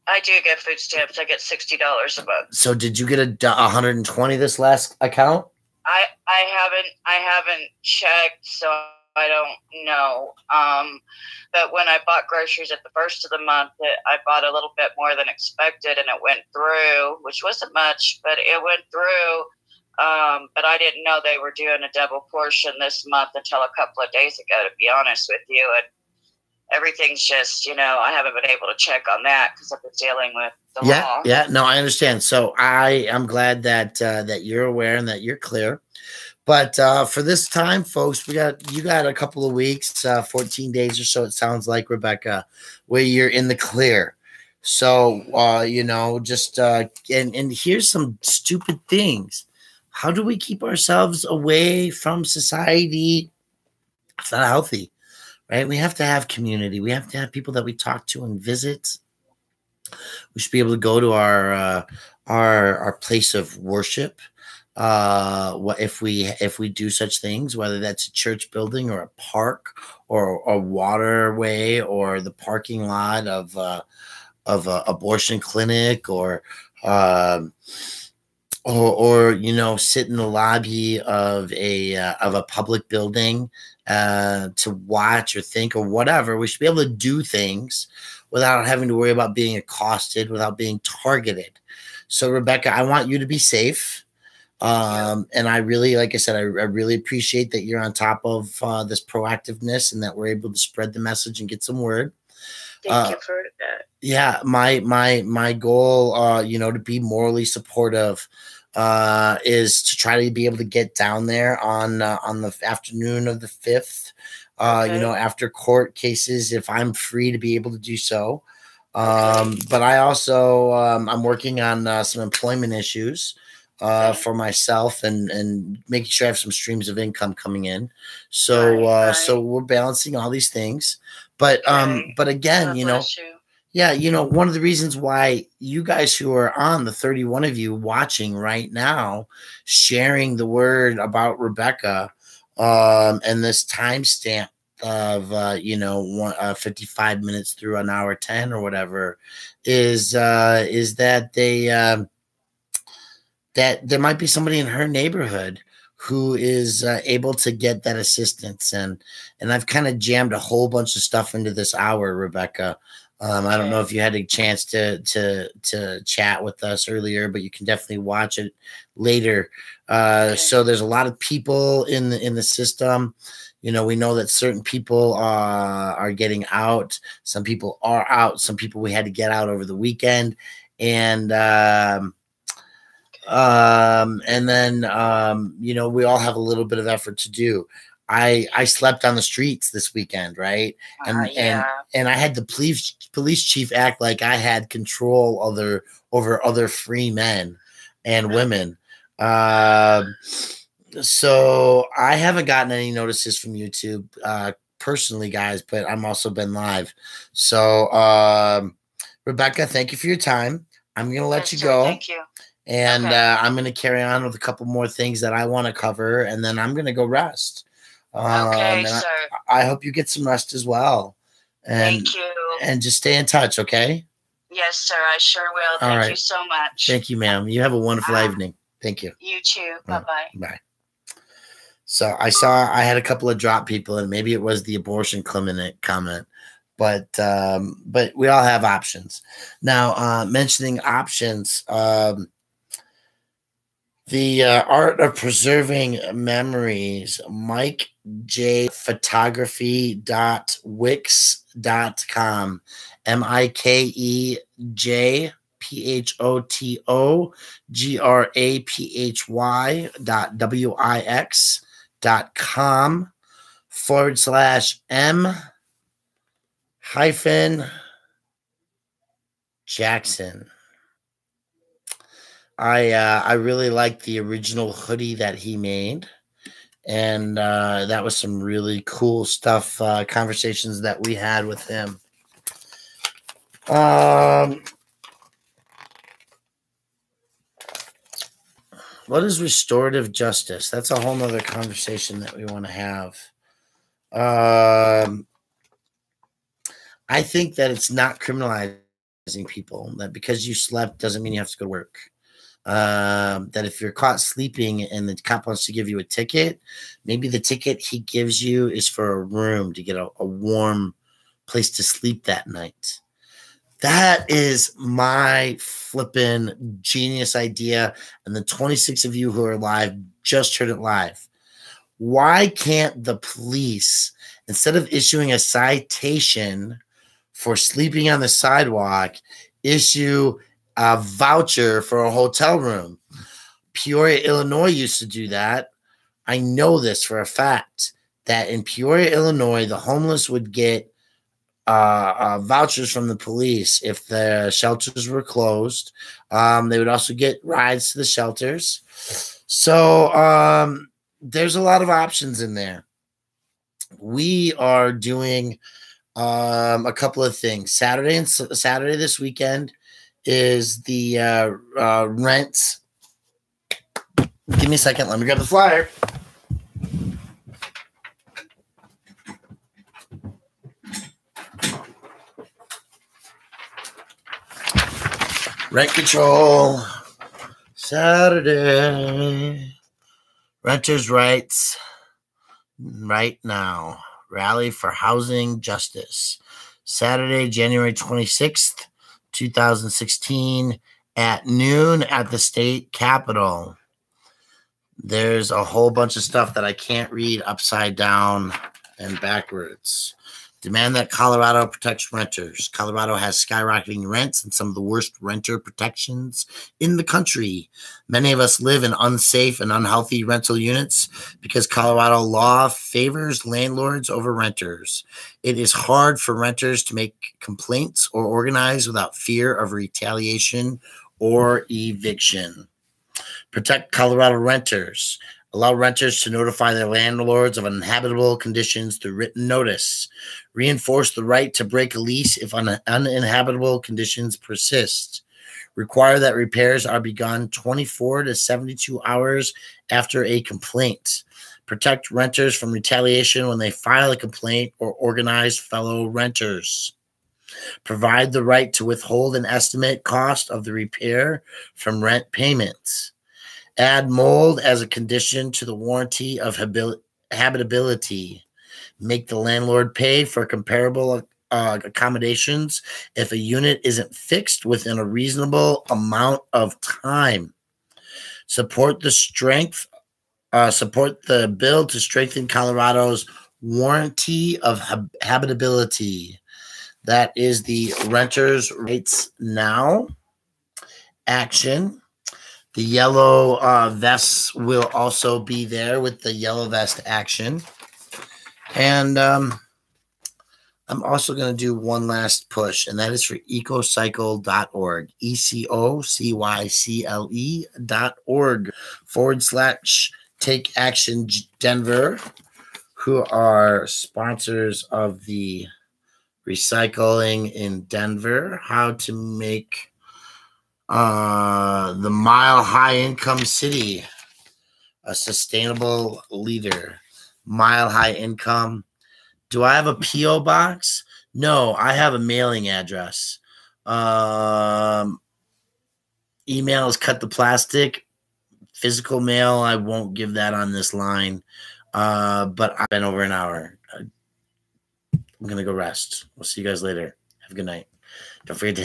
I do get food stamps. I get $60 a month. So did you get 120 this last account? I haven't checked, so I don't know. But when I bought groceries at the first of the month, I bought a little bit more than expected, and it went through, which wasn't much, but it went through. But I didn't know they were doing a double portion this month until a couple of days ago, to be honest with you. And everything's just, I haven't been able to check on that because I've been dealing with the law. Yeah, no, I understand. So I'm glad that that you're aware and that you're clear. But for this time, folks, you got a couple of weeks, 14 days or so, it sounds like, Rebekka, where you're in the clear. So, just and here's some stupid things. How do we keep ourselves away from society? It's not healthy, right? We have to have community. We have to have people that we talk to and visit. We should be able to go to our place of worship. If we do such things, whether that's a church building or a park or a waterway or the parking lot of a abortion clinic or sit in the lobby of a public building to watch or think or whatever. We should be able to do things without having to worry about being accosted, without being targeted. So, Rebekka, I want you to be safe. And I really, like I said, I really appreciate that you're on top of this proactiveness and that we're able to spread the message and get some word. Thank you for that. Yeah, my goal, you know, to be morally supportive is to try to be able to get down there on the afternoon of the 5th. You know, after court cases, if I'm free to be able to do so. But I also I'm working on some employment issues for myself and making sure I have some streams of income coming in. So so we're balancing all these things. But again, you know, yeah, you know, one of the reasons why you guys who are on, the 31 of you watching right now, sharing the word about Rebekka, and this timestamp of you know 55 minutes through an hour 10 or whatever, is that they that there might be somebody in her neighborhood who is able to get that assistance, and I've kind of jammed a whole bunch of stuff into this hour, Rebekka. I don't know if you had a chance to chat with us earlier, but you can definitely watch it later. So there's a lot of people in the system. You know, we know that certain people are getting out. Some people are out. Some people we had to get out over the weekend, and then you know, we all have a little bit of effort to do. I slept on the streets this weekend, right? And I had the police chief act like I had control over other free men and women. So I haven't gotten any notices from YouTube personally, guys, but I'm also been live. So Rebekka, thank you for your time. I'm gonna let you go. Thank you. And I'm going to carry on with a couple more things that I want to cover, and then I'm going to go rest. Okay, sir. I hope you get some rest as well. And, thank you. And just stay in touch, okay? Yes, sir. I sure will. Thank you so much. Thank you, ma'am. You have a wonderful evening. Thank you. You too. Bye-bye. Bye. So I had a couple of drop people, and maybe it was the abortion comment. But we all have options. Now, mentioning options, the Art of Preserving Memories, MikeJPhotography.wix.com, MikeJPhotography.wix.com/M-Jackson. I really liked the original hoodie that he made, and that was some really cool stuff, conversations that we had with him. What is restorative justice? That's a whole nother conversation that we want to have. I think that it's not criminalizing people, that because you slept doesn't mean you have to go to work. That if you're caught sleeping and the cop wants to give you a ticket, maybe the ticket he gives you is for a room to get a warm place to sleep that night. That is my flippin' genius idea. And the 26 of you who are live just heard it live. Why can't the police, instead of issuing a citation for sleeping on the sidewalk, issue a voucher for a hotel room? Peoria, Illinois used to do that. I know this for a fact, that in Peoria, Illinois, the homeless would get vouchers from the police if the shelters were closed. They would also get rides to the shelters. So there's a lot of options in there. We are doing a couple of things. Saturday this weekend is the rent. Give me a second. Let me grab the flyer. Rent control. Saturday. Renters' rights. right now. Rally for Housing Justice. Saturday, January 26th, 2016 at noon at the state capitol. There's a whole bunch of stuff that I can't read upside down and backwards. Demand that Colorado protects renters. Colorado has skyrocketing rents and some of the worst renter protections in the country. Many of us live in unsafe and unhealthy rental units because Colorado law favors landlords over renters. It is hard for renters to make complaints or organize without fear of retaliation or eviction. Protect Colorado renters. Allow renters to notify their landlords of uninhabitable conditions through written notice. Reinforce the right to break a lease if uninhabitable conditions persist. Require that repairs are begun 24 to 72 hours after a complaint. Protect renters from retaliation when they file a complaint or organize fellow renters. Provide the right to withhold an estimate cost of the repair from rent payments. Add mold as a condition to the warranty of habitability. Make the landlord pay for comparable accommodations if a unit isn't fixed within a reasonable amount of time. Support the bill to strengthen Colorado's warranty of habitability. That is the Renters' Rights Now action. The yellow vests will also be there with the yellow vest action. And I'm also going to do one last push, and that is for ecocycle.org, ECOCYCLE.org/Take Action Denver, who are sponsors of the recycling in Denver, how to make the Mile High Income City a sustainable leader. Mile High Income. Do I have a P.O. box? No, I have a mailing address. Email is Cut the Plastic. Physical mail, I won't give that on this line. But I've been over an hour. I'm going to go rest. We'll see you guys later. Have a good night. Don't forget to